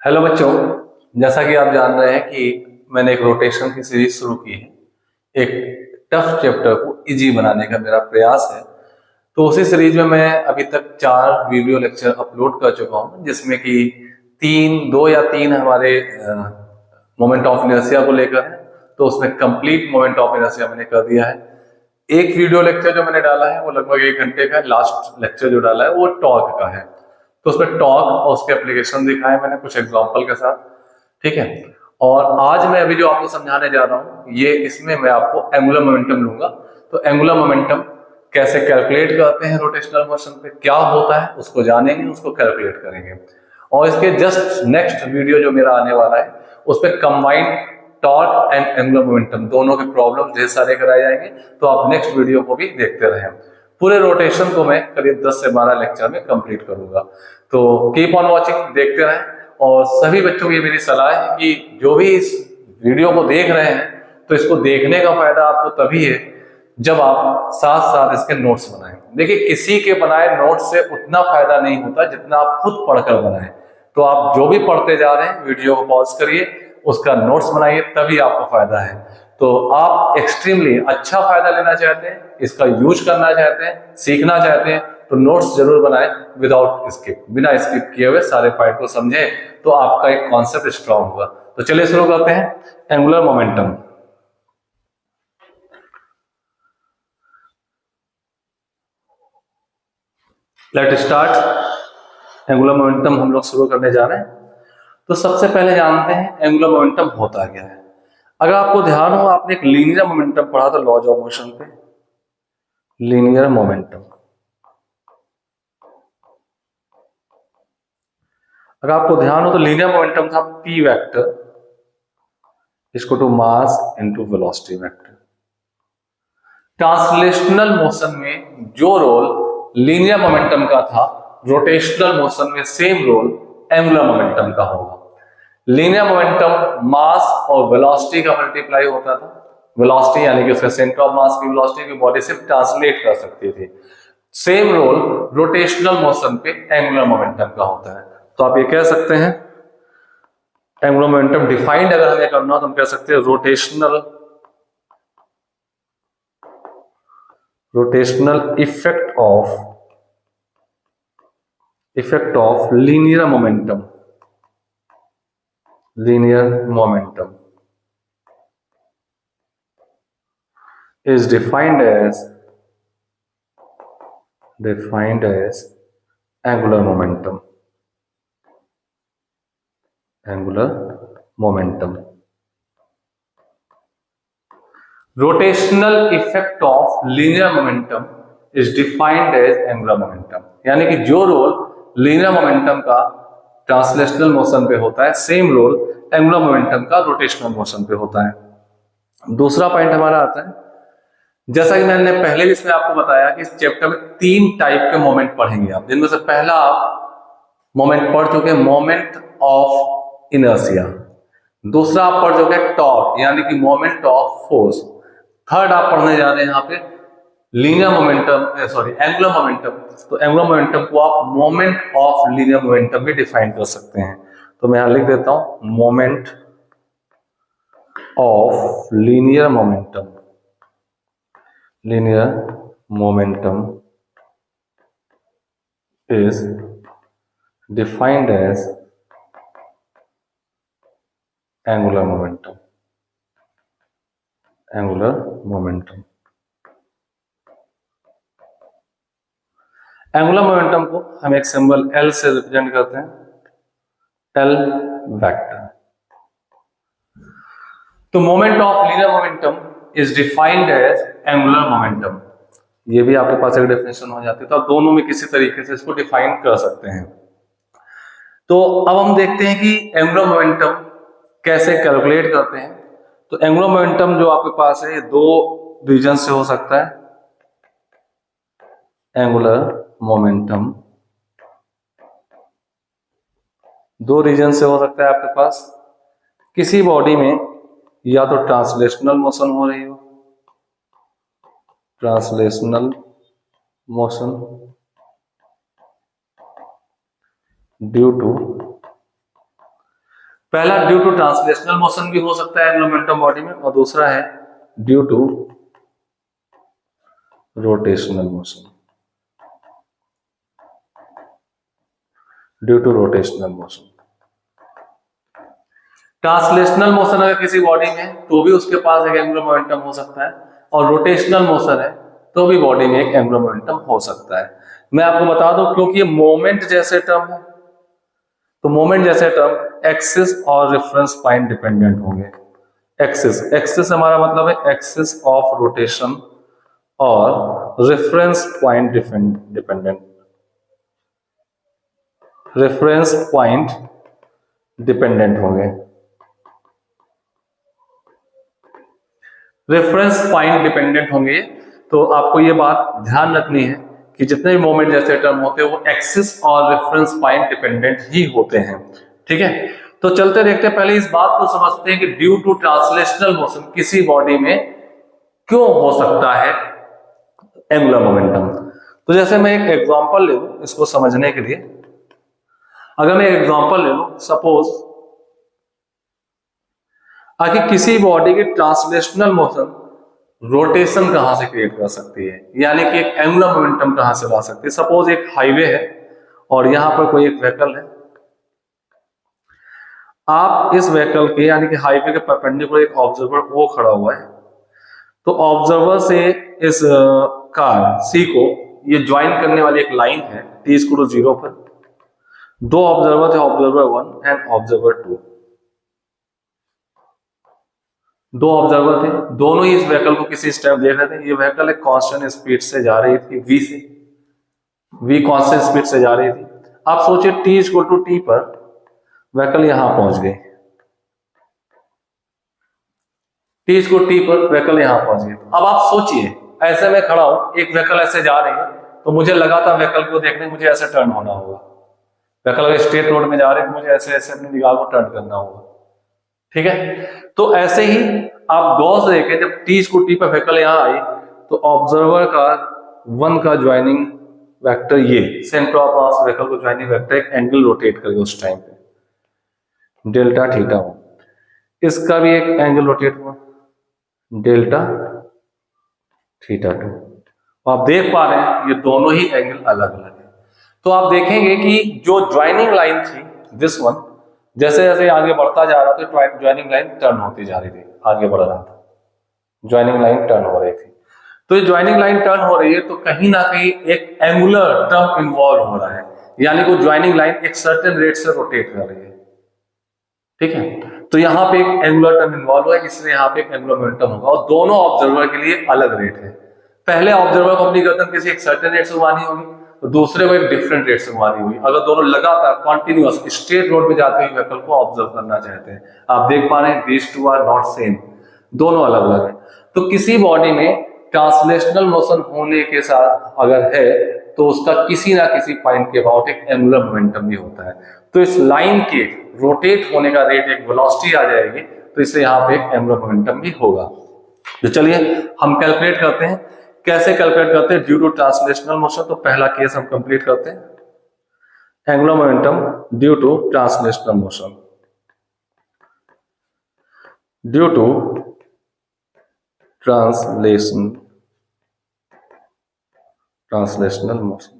Hello बच्चों। जैसा कि आप जान रहे हैं कि मैंने एक रोटेशन की सीरीज शुरू की है। एक टफ चैप्टर को इजी बनाने का मेरा प्रयास है। तो उसी सीरीज में मैं अभी तक 4 वीडियो लेक्चर अपलोड कर चुका हूं, जिसमें कि दो या तीन हमारे मोमेंट ऑफ इनर्शिया को लेकर है। तो उसमें कंप्लीट मोमेंट ऑफ इनर्शिया मैंने कर दिया है। एक वीडियो लेक्चर जो मैंने डाला है वो लगभग 1 घंटे का है। लास्ट लेक्चर जो डाला है वो टॉर्क का है। तो उसमें टॉर्क और उसके एप्लीकेशन दिखाए मैंने कुछ एग्जांपल के साथ। ठीक है। और आज मैं अभी जो आपको समझाने जा रहा हूं ये इसमें मैं आपको एंगुलर मोमेंटम लूंगा। तो एंगुलर मोमेंटम कैसे कैलकुलेट करते हैं, रोटेशनल मोशन पे क्या होता है उसको जानेंगे, उसको कैलकुलेट करेंगे। और इसके जस्ट नेक्स्ट वीडियो जो मेरा आने वाला है उस पर combined torque and angular momentum दोनों के प्रॉब्लम ढेर सारे कराए जाएंगे। तो आप नेक्स्ट वीडियो को भी देखते रहें। पूरे रोटेशन को मैं करीब 10 से 12 लेक्चर में कंप्लीट करूंगा। तो कीप ऑन वॉचिंग, देखते रहें। और सभी बच्चों को ये मेरी सलाह है कि जो भी इस वीडियो को देख रहे हैं तो इसको देखने का फायदा आपको तभी है जब आप साथ साथ इसके नोट्स बनाएं। देखिए, किसी के बनाए नोट्स से उतना फायदा नहीं होता जितना आप खुद पढ़कर बनाएं। तो आप जो भी पढ़ते जा रहे हैं वीडियो को पॉज करिए, उसका नोट्स बनाइए, तभी आपको फायदा है। तो आप एक्सट्रीमली अच्छा फायदा लेना चाहते हैं, इसका यूज करना चाहते हैं, सीखना चाहते हैं, तो नोट्स जरूर बनाएं विदाउट स्किप, बिना स्किप किए हुए सारे पॉइंट को समझें। तो आपका एक कॉन्सेप्ट स्ट्रांग होगा। तो चलिए शुरू करते हैं। Angular momentum. Let start. Angular momentum हम लोग शुरू करने जा रहे हैं। तो सबसे पहले जानते हैं एंगुलर मोमेंटम होता क्या है। अगर आपको ध्यान हो, आपने एक लीनियर मोमेंटम पढ़ा था लॉज ऑफ मोशन पे। लीनियर मोमेंटम, अगर आपको ध्यान हो तो लीनियर मोमेंटम था पी वेक्टर इसको to mass into velocity vector. Translational motion में जो रोल लीनियर मोमेंटम का था, रोटेशनल मोशन में सेम रोल एंगुलर मोमेंटम का होगा। लीनियर मोमेंटम मास और वेलोसिटी का मल्टीप्लाई होता था। वेलोसिटी यानी कि उसका सेंटर ऑफ मास की वेलोसिटी की बॉडी से ट्रांसलेट कर सकती थी। सेम रोल रोटेशनल मोशन पे एंगुलर मोमेंटम का होता है। तो आप ये कह सकते हैं एंगुलर मोमेंटम डिफाइंड अगर हमें करना हो तो हम कह सकते हैं rotational effect of linear momentum is defined as angular momentum. Rotational effect of linear momentum is defined as angular momentum. यानी कि जो रोल लीनियर मोमेंटम का ट्रांसलेशनल मोशन पे होता है, सेम रोल एंगुलर मोमेंटम का रोटेशनल मोशन पे होता है। दूसरा पॉइंट हमारा आता है, जैसा कि मैंने पहले भी इसमें आपको बताया कि इस चैप्टर में 3 टाइप के मोमेंट पढ़ेंगे आप, जिनमें से पहला आप मोमेंट पढ़ चुके हैं मोमेंट ऑफ इनर्शिया। दूसरा आप पढ़ चुके हैं टॉर्क यानी कि मोमेंट ऑफ फोर्स। थर्ड आप पढ़ने जा रहे हैं यहाँ पे लीनियर मोमेंटम, एंगुलर मोमेंटम। तो एंगुलर मोमेंटम को आप मोमेंट ऑफ लीनियर मोमेंटम भी डिफाइन कर सकते हैं। तो मैं यहां लिख देता हूं moment of linear momentum is defined as angular momentum. Angular momentum को हम एक सिंबल L से रिप्रेजेंट करते हैं, L वेक्टर। तो moment of linear momentum is defined as angular momentum. ये भी आपके पास एक डेफिनेशन हो जाती है, तो आप दोनों में किसी तरीके से इसको डिफाइन कर सकते हैं। तो अब हम देखते हैं कि एंगुलर मोमेंटम कैसे कैलकुलेट करते हैं। तो एंगुलर मोमेंटम जो आपके पास है ये 2 रीजन से हो सकता है। एंगुलर मोमेंटम 2 रीजन से हो सकता है आपके पास। किसी बॉडी में या तो ट्रांसलेशनल मोशन हो रही हो, ट्रांसलेशनल मोशन ड्यू टू पहला ड्यू टू ट्रांसलेशनल मोशन भी हो सकता है एंगुलर मोमेंटम बॉडी में, और दूसरा है due to rotational motion, due to rotational motion. Translational motion अगर किसी बॉडी में तो भी उसके पास एक एंगुलर मोमेंटम हो सकता है, और रोटेशनल मोशन है तो भी बॉडी में एक एंगुलर मोमेंटम हो सकता है। मैं आपको बता दूं, क्योंकि ये मोमेंट जैसे टर्म है, तो मोमेंट जैसे टर्म एक्सिस और रेफरेंस पॉइंट डिपेंडेंट होंगे। एक्सिस, एक्सिस हमारा मतलब है एक्सिस ऑफ रोटेशन, और reference point dependent, reference point dependent होंगे। रेफरेंस पॉइंट डिपेंडेंट होंगे, तो आपको ये बात ध्यान रखनी है कि जितने भी मोमेंट जैसे टर्म होते हैं वो एक्सिस और रेफरेंस पॉइंट डिपेंडेंट ही होते हैं। ठीक है, तो चलते देखते हैं, पहले इस बात को समझते हैं कि ड्यू टू ट्रांसलेशनल मोशन किसी बॉडी में क्यों हो सकता है एंगुलर मोमेंटम। तो जैसे मैं एक एग्जांपल ले लूं इसको समझने के लिए, अगर मैं एक एग्जांपल ले लूं, सपोज आखिर किसी बॉडी की ट्रांसलेशनल मोशन रोटेशन कहां से क्रिएट कर सकती है, यानी कि एक एंगुलर मोमेंटम कहां से ला सकती है। सपोज एक हाईवे है और यहां पर कोई एक व्हीकल है, आप इस व्हीकल के यानी कि हाईवे के परपेंडिकुलर एक ऑब्जर्वर वो खड़ा हुआ है, तो ऑब्जर्वर से इस कार सी को ये ज्वाइन करने वाली एक लाइन है t=0 पर। दो ऑब्जर्वर थे, ऑब्जर्वर 1 एंड ऑब्जर्वर 2। दो ऑब्जर्वर थे, दोनों ही इस व्हीकल को किसी स्टेप देख रहे थे। ये व्हीकल एक कांस्टेंट स्पीड से जा रही थी, v से, v कांस्टेंट स्पीड से जा रही थी। आप सोचिए t=t पर व्हीकल यहां पहुंच गई, t=t पर व्हीकल यहां पहुंच गई। अब आप सोचिए, ऐसे में खड़ा हूं, एक व्हीकल ऐसे जा रही है, तो मुझे लगा था व्हीकल को देखने मुझे ऐसे टर्न होना होगा। व्हीकल अगर स्ट्रेट रोड में जा रही है तो मुझे ऐसे ऐसे अपनी निगाह को टर्न करना होगा। ठीक है, तो ऐसे ही आप गौर से देखें, जब t=t पर व्हीकल यहां आई तो ऑब्जर्वर का 1 का ज्वाइनिंग वेक्टर, ये सेंटर ऑफ मास व्हीकल को ज्वाइनिंग वेक्टर एक एंगल रोटेट करेगा उस टाइम पे, डेल्टा थीटा हो। इसका भी एक एंगल रोटेट हुआ, डेल्टा थीटा 2। आप देख पा रहे हैं ये दोनों ही एंगल अलग अलग है। तो आप देखेंगे कि जो ज्वाइनिंग लाइन थी, दिस वन, जैसे जैसे आगे बढ़ता जा रहा था ज्वाइनिंग लाइन टर्न होती जा रही थी, आगे बढ़ रहा था, ज्वाइनिंग लाइन टर्न हो रही थी। तो ये ज्वाइनिंग लाइन टर्न हो रही है तो कहीं ना कहीं एक एंगुलर टर्म इन्वॉल्व हो रहा है, यानी कि ज्वाइनिंग लाइन एक सर्टेन रेट से रोटेट कर रही है। ठीक है, तो यहाँ पे एक एंगुलर टर्म इन्वॉल्व हुआ है, इसलिए यहाँ पे एक एंगुलर मोमेंटम होगा, और दोनों ऑब्जर्वर के लिए अलग रेट है। पहले ऑब्जर्वर को अपनी गर्दन किसी एक सर्टेन रेट से घुमानी होगी, तो दूसरे को एक डिफरेंट रेट से घुमानी होगी। अगर दोनों लगातार कॉन्टिन्यूअस स्ट्रेट रोड में जाते हुए व्हीकल को ऑब्जर्व करना चाहते हैं, आप देख पा रहे हैं these two are not same, दोनों अलग अलग है। तो किसी बॉडी में ट्रांसलेशनल मोशन होने के साथ अगर है तो उसका किसी ना किसी पॉइंट के अबाउट एक एंगुलर मोमेंटम भी होता है। तो इस लाइन के रोटेट होने का रेट एक वेलोसिटी आ जाएगी, तो इससे यहाँ पे एक एंगुलर मोमेंटम भी होगा। तो चलिए हम कैलकुलेट करते हैं, कैसे कैलकुलेट करते हैं ड्यू टू ट्रांसलेशनल मोशन। तो पहला केस हम कंप्लीट करते हैं, angular momentum due to translational motion, due to translational motion.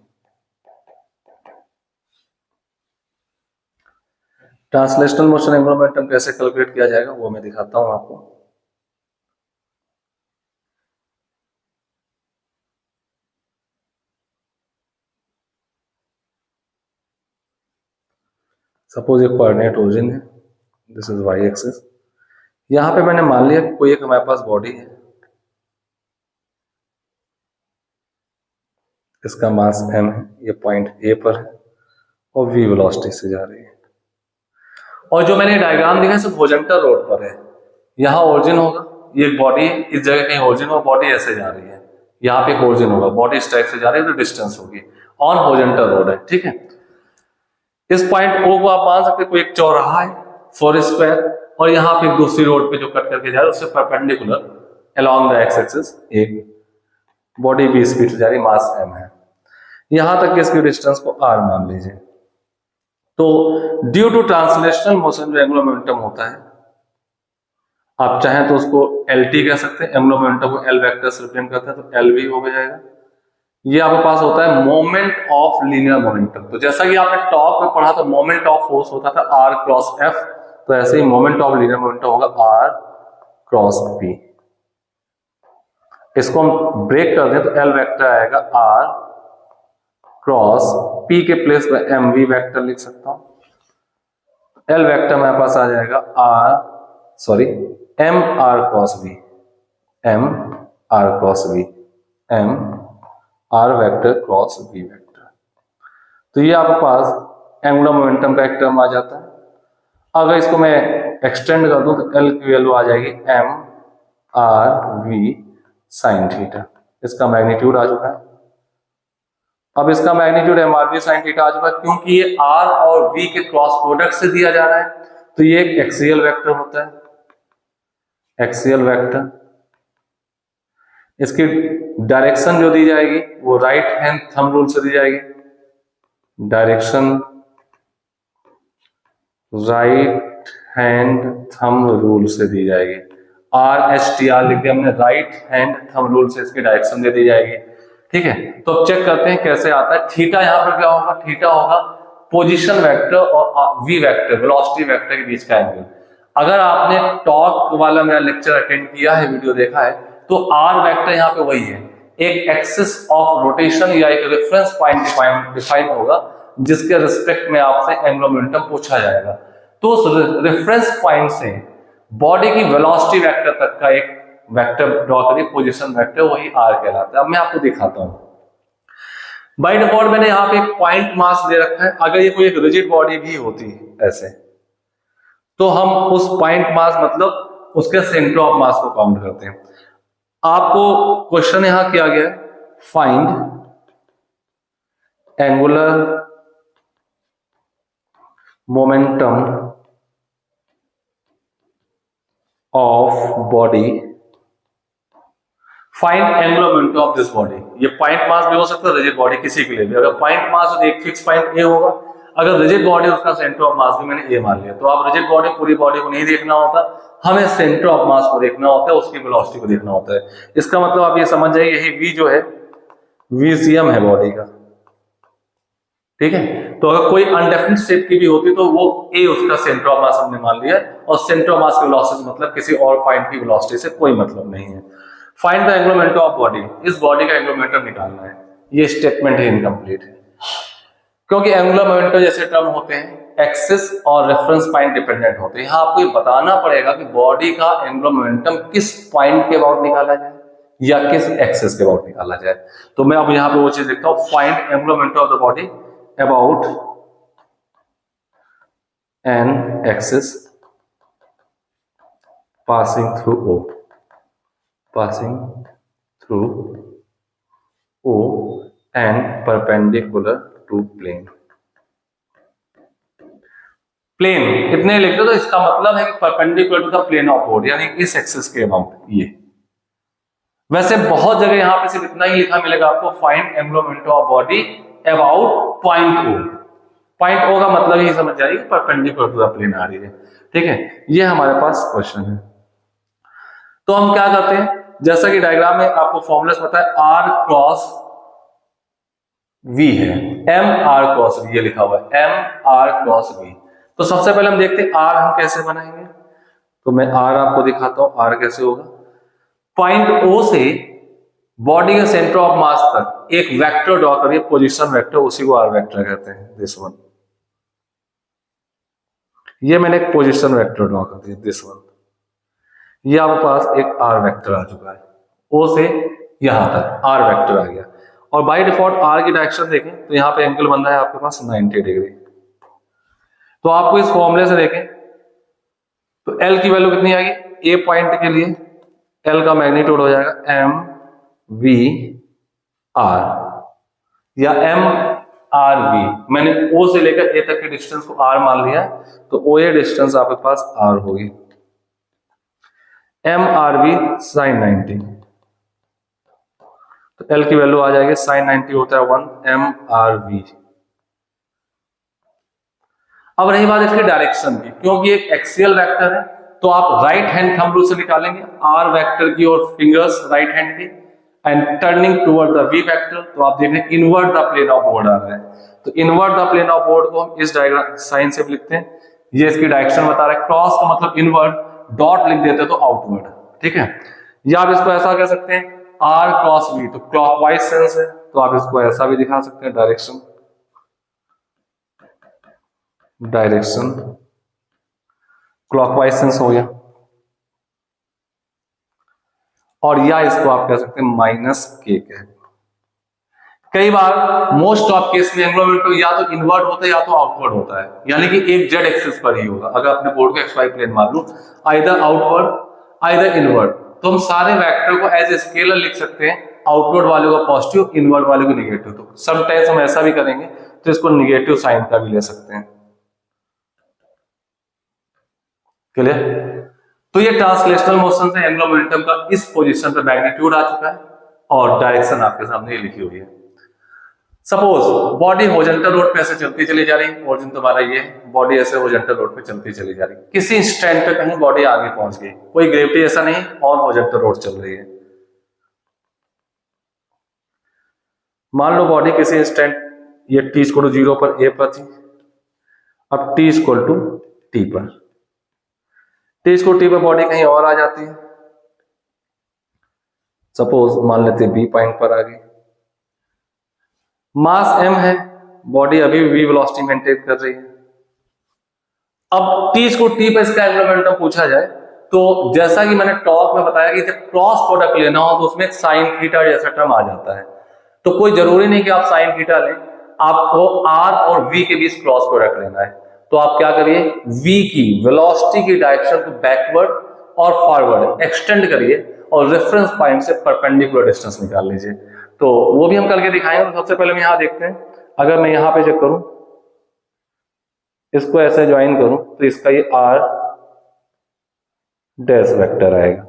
Translational motion angular momentum कैसे कैलकुलेट किया जाएगा वो मैं दिखाता हूं आपको। सपोज एक कोऑर्डिनेट ओरिजिन है, दिस इज वाई एक्सिस। यहां पे मैंने मान लिया कोई एक हमारे पास बॉडी है, इसका मास m है, ये पॉइंट A पर है और v वेलोसिटी से जा रही है। और जो मैंने डायग्राम दिखा है होरिजेंटल रोड पर है, यहाँ ओरिजिन होगा, ये एक बॉडी है, इस जगह कहीं ओरिजिन हो, बॉडी ऐसे जा रही है, यहाँ पे एक ओरिजिन होगा, बॉडी इस टाइप से जा रही है तो डिस्टेंस होगी, ऑन होरिजेंटल रोड है। ठीक है, इस पॉइंट O को आप मान सकते कोई एक चौराहा है 4 स्क्वायर, और यहाँ पे एक दूसरी रोड पे जो कट करके जा रही है उससे perpendicular along the x axis एक बॉडी भी स्पीड से जा रही, मास m है। यहां तक के इसकी डिस्टेंस को r मान लीजिए। तो ड्यू टू ट्रांसलेशनल मोशन जो एंगुलर मोमेंटम होता है, आप चाहें तो उसको LT कह सकते हैं, एंगुलर मोमेंटम को L वेक्टर से रिप्रेजेंट करते हैं तो LV हो जाएगा। ये आपके पास होता है मोमेंट ऑफ लीनियर मोमेंटम। तो जैसा कि आपने टॉप में पढ़ा था मोमेंट ऑफ फोर्स होता था R क्रॉस F, तो ऐसे ही मोमेंट ऑफ लीनियर मोमेंटम होगा R क्रॉस P। इसको हम ब्रेक कर दें तो L वेक्टर आएगा R क्रॉस P के प्लेस में MV वेक्टर लिख सकता हूं। L वेक्टर मेरे पास आ जाएगा M R cross V, M R cross V, M R vector cross V vector. तो ये आपके पास एंगुलर मोमेंटम का एक टर्म आ जाता है। अगर इसको मैं एक्सटेंड कर दूं तो L की वैल्यू आ जाएगी M R V sine theta. इसका मैग्नीट्यूड आ चुका है। अब इसका magnitude M R V sine theta आ चुका है क्योंकि ये R और V के क्रॉस प्रोडक्ट से दिया जा रहा है, तो ये एक एक्सियल वेक्टर होता है, एक्सियल वेक्टर। इसकी डायरेक्शन जो दी जाएगी वो राइट हैंड थंब रूल से दी जाएगी। Direction right hand thumb rule से दी जाएगी। RHTR लिख दिया हमने, राइट हैंड थंब रूल से इसकी डायरेक्शन दे दी जाएगी। ठीक है, तो अब चेक करते हैं कैसे आता है। थीटा यहां पर क्या होगा, थीटा होगा पोजीशन वेक्टर और V वेक्टर वेलोसिटी वेक्टर के बीच का एंगल। अगर आपने टॉर्क वाला मेरा लेक्चर अटेंड किया है, वीडियो देखा है, तो R वेक्टर यहाँ पे वही है, एक एक्सिस ऑफ रोटेशन या एक रेफरेंस पॉइंट डिफाइन होगा जिसके रिस्पेक्ट में आपसे एंगुलर मोमेंटम पूछा जाएगा। तो उस रेफरेंस पॉइंट से बॉडी की वेलोसिटी वेक्टर तक का एक वेक्टर ड्रॉ करिए, पोजीशन वेक्टर, वही R कहलाता है। अब मैं आपको दिखाता हूं। बाय डिफॉल्ट मैंने यहाँ पे एक पॉइंट मास दे रखा है। अगर ये कोई एक रिजिड बॉडी भी होती ऐसे, तो हम उस पॉइंट मास मतलब उसके सेंटर ऑफ मास को काउंट करते हैं। आपको क्वेश्चन यहां किया गया है, find angular momentum of body, find angular momentum of this body. ये पॉइंट मास भी हो सकता है रिजिड बॉडी किसी के लिए भी। अगर पॉइंट मास तो एक फिक्स पॉइंट ए होगा, अगर रिजिड बॉडी उसका सेंटर ऑफ मास भी मैंने ए मान लिया। तो आप रिजिड बॉडी पूरी बॉडी को नहीं देखना होता, हमें सेंटर ऑफ मास को देखना होता है, उसकी वेलोसिटी को देखना होता है। इसका मतलब आप ये समझ जाइए, यही V जो है VCM है बॉडी का। ठीक है, तो अगर कोई अनडेफिनिट शेप की भी होती तो वो ए उसका सेंटर ऑफ मास हमने मान लिया, और सेंटर ऑफ मास की वेलोसिटी मतलब किसी और पॉइंट की वेलोसिटी से कोई मतलब नहीं है। Find the angular momentum of body, इस बॉडी का एंगुलर मोमेंटम निकालना है। ये स्टेटमेंट ही इनकम्प्लीट है, क्योंकि एंगुलर मोमेंटम जैसे टर्म होते हैं एक्सिस और रेफरेंस पॉइंट डिपेंडेंट होते हैं। यहां आपको ये बताना पड़ेगा कि बॉडी का एंगुलर मोमेंटम किस पॉइंट के अबाउट निकाला जाए या किस एक्सिस के अबाउट निकाला जाए। तो मैं अब यहां पे वो चीज देखता हूं, find angular momentum of the body about an axis passing through O, passing through O and perpendicular to plane। Plane इतने लिख दो तो इसका मतलब है कि perpendicular to the plane of body, यानी इस एक्सिस के अबाउट। ये वैसे बहुत जगह यहां पे सिर्फ इतना ही लिखा मिलेगा आपको, find angular momentum of body about point O। Point O का मतलब ही समझ जाइए, परपेंडिकुलर टू द प्लेन आ रही है। ठीक है, ये हमारे पास क्वेश्चन है। तो हम क्या करते हैं, जैसा कि डायग्राम में आपको फॉर्मूला पता है, R क्रॉस V है, M R क्रॉस V ये लिखा हुआ है, M R क्रॉस V। तो सबसे पहले हम देखते हैं R हम कैसे बनाएंगे। तो मैं R आपको दिखाता हूं, R कैसे होगा। पॉइंट O से बॉडी के सेंटर ऑफ मास तक एक वेक्टर ड्रॉ करिए, पोजीशन वेक्टर, उसी को R वेक्टर कहते हैं, दिस वन। ये मैंने एक पोजीशन वेक्टर ड्रॉ कर दिया, दिस वन। ये आपके पास एक R वेक्टर आ चुका है, O से यहां तक R वेक्टर आ गया। और बाय डिफॉल्ट R की डायरेक्शन देखें तो यहां पे एंगल बन रहा है आपके पास 90 डिग्री। तो आपको इस फॉर्मूले से देखें तो L की वैल्यू कितनी आएगी, A पॉइंट के लिए L का मैग्नीट्यूड हो जाएगा M V R या M R V। मैंने O से लेकर A तक के डिस्टेंस को R मान लिया, तो OA डिस्टेंस आपके पास R होगी। M R V साइन 90, तो L की वैल्यू आ जाएगी, साइन 90 होता है 1 M R V। अब रही बात इसकी डायरेक्शन की, क्योंकि एक एक्सियल वेक्टर है तो आप राइट हैंड थंब रूल से निकालेंगे आर वेक्टर की और फिंगर्स राइट हैंड की, and turning toward the V vector, तो आप देख रहे हैं invert the plane of board आ रहा है, तो invert the plane of board को हम इस डायग्राम साइन से लिखते हैं, ये इसकी डायरेक्शन बता रहा है, क्रॉस का मतलब इनवर्ट, डॉट लिख देते तो आउटवर्ड, ठीक है। या आप इसको ऐसा कह सकते हैं आर क्रॉस वी, तो क्लॉकवाइज सेंस है, तो आप इसको ऐसा भी दिखा सकते हैं, डायरेक्शन क्लॉकवाइज सेंस हो गया। और या इसको आप कह सकते हैं माइनस के कह। कई बार मोस्ट ऑफ केस में एंगुलर मोमेंटम या तो इनवर्ट होता है या तो आउटवर्ड होता है, यानी कि एक जेड एक्सिस पर ही होगा। अगर अपने बोर्ड को एक्स वाई प्लेन मान लो, आइदर आउटवर्ड आइदर इनवर्ट, तो हम सारे वेक्टर को एज ए स्केलर लिख सकते हैं, आउटवर्ड वाले को पॉजिटिव, इनवर्ट वाले को निगेटिव। तो समटाइम्स हम ऐसा भी करेंगे तो इसको निगेटिव साइन का भी ले सकते हैं। क्लियर? तो ये ट्रांसलेशनल मोशन से एंगुलर मोमेंटम का इस पोजीशन पे मैग्नीट्यूड आ चुका है और डायरेक्शन आपके सामने लिखी हुई है। सपोज बॉडी हॉरिजॉन्टल रोड पे ऐसे चलती चली जा रही, ओरिजिन तुम्हारा ये, बॉडी ऐसे हॉरिजॉन्टल रोड पे चलती चली जा रही, किसी इंस्टेंट पे कहीं बॉडी आगे पहुंच गई, कोई ग्रेविटी ऐसा नहीं और हॉरिजॉन्टल रोड चल रही है। मान लो बॉडी किसी इंस्टेंट ये t = 0 पर ए पर थी, अब t = t पर, t = t पर बॉडी कहीं और आ जाती है, सपोज मान लेते हैं b पॉइंट पर आ गई, मास m है, बॉडी अभी भी v वेलोसिटी मेंटेन कर रही है। अब t = t पर इसका एंगुलर मोमेंटम पूछा जाए तो जैसा कि मैंने टॉक में बताया कि जब क्रॉस प्रोडक्ट लेना हो तो उसमें साइन थीटा जैसा टर्म आ जाता है, तो कोई जरूरी नहीं कि आप साइन थीटा लें, आपको r और v के बीच क्रॉस प्रोडक्ट लेना है। तो आप क्या करिए, v की वेलोसिटी की डायरेक्शन को बैकवर्ड और फॉरवर्ड एक्सटेंड करिए और रेफरेंस पॉइंट से परपेंडिकुलर डिस्टेंस निकाल लीजिए। तो वो भी हम करके दिखाएंगे। तो सबसे पहले हम यहां देखते हैं, अगर मैं यहां पे चेक करूं, इसको ऐसे ज्वाइन करूं तो इसका ये r डैश वेक्टर आएगा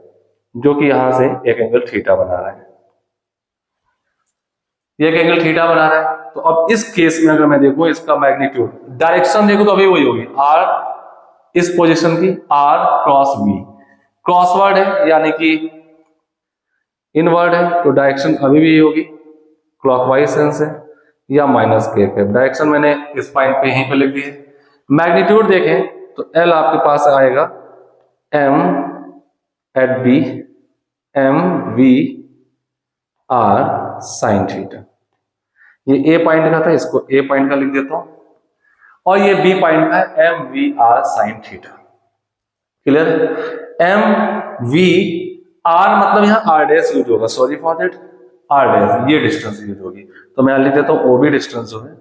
जो कि यहां से एक एंगल थीटा बना रहा है, एक एंगल थीटा बना रहा है। तो अब इस केस में अगर मैं देखूं इसका मैग्नीट्यूड, डायरेक्शन देखूं तो अभी वही होगी, r इस पोजीशन की r क्रॉस v, क्रॉसवर्ड है यानी कि इनवर्ड है, तो डायरेक्शन अभी भी होगी क्लॉकवाइज सेंस है या माइनस के। डायरेक्शन मैंने इस पॉइंट पे यहीं पे लिख दी है। मैग्नीट्यूड देखें तो L आपके पास आएगा m at b m v r sine theta, ये A पॉइंट का था, इसको A पॉइंट का लिख देता हूं, और ये B पॉइंट का है m v r sine theta. Clear? m v r मतलब यहां r डैश यूज होगा, sorry for that, r dash ये डिस्टेंस यूज होगी, तो मैं लिख देता हूं OB डिस्टेंस जो है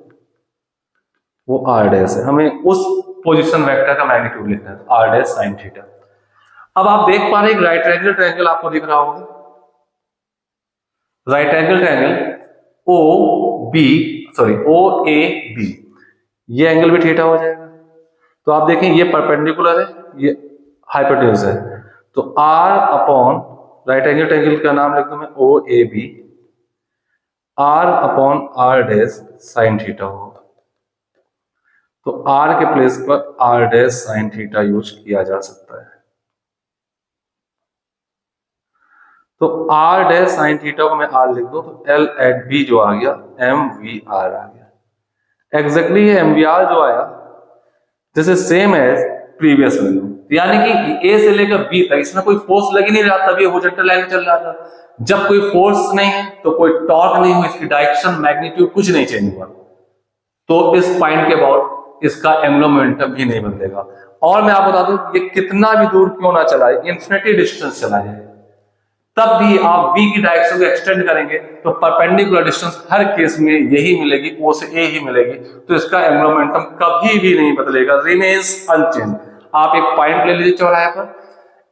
वो r डैश है, हमें उस पोजीशन वेक्टर का मैग्नीट्यूड लिखना है, तो r डैश साइन थीटा। अब आप देख पा रहे हैं राइट एंगल ट्रायंगल आपको दिख रहा होगा, राइट एंगल ट्रायंगल OAB, ये एंगल भी थीटा हो जाएगा। तो आप देखें ये परपेंडिकुलर है, ये हाइपोटेन्यूज है, तो R upon right angle triangle का नाम लिख दूं मैं OAB, R upon R dash sine theta होगा। तो R के प्लेस पर R dash sine theta use किया जा सकता है। तो R डैश साइन थीटा को मैं R लिख दूं तो L एट B जो आ गया MVR आ गया। एग्जैक्टली ये MVR जो आया this is same as previous value, यानी कि A से लेकर B तक इसमें कोई फोर्स लग ही नहीं रहा, तभी हॉरिजॉन्टल लाइन में चल रहा था। जब कोई फोर्स नहीं है तो कोई टॉर्क नहीं हुआ, इसकी डायरेक्शन मैग्नीट्यूड कुछ नहीं चेंज हुआ, तो इस पॉइंट के बाद इसका एंगुलर मोमेंटम भी नहीं बदलेगा। और मैं आपको बता दूं ये कितना भी दूर क्यों ना चला जाए, इन्फिनिटी डिस्टेंस चला जाए, तब भी आप v की डायरेक्शन को एक्सटेंड करेंगे तो परपेंडिकुलर डिस्टेंस हर केस में यही मिलेगी, O से A ही मिलेगी, तो इसका एंगुलर मोमेंटम कभी भी नहीं बदलेगा, रिमेन्स अनचेंज। आप एक पॉइंट ले लीजिए चौराहे पर,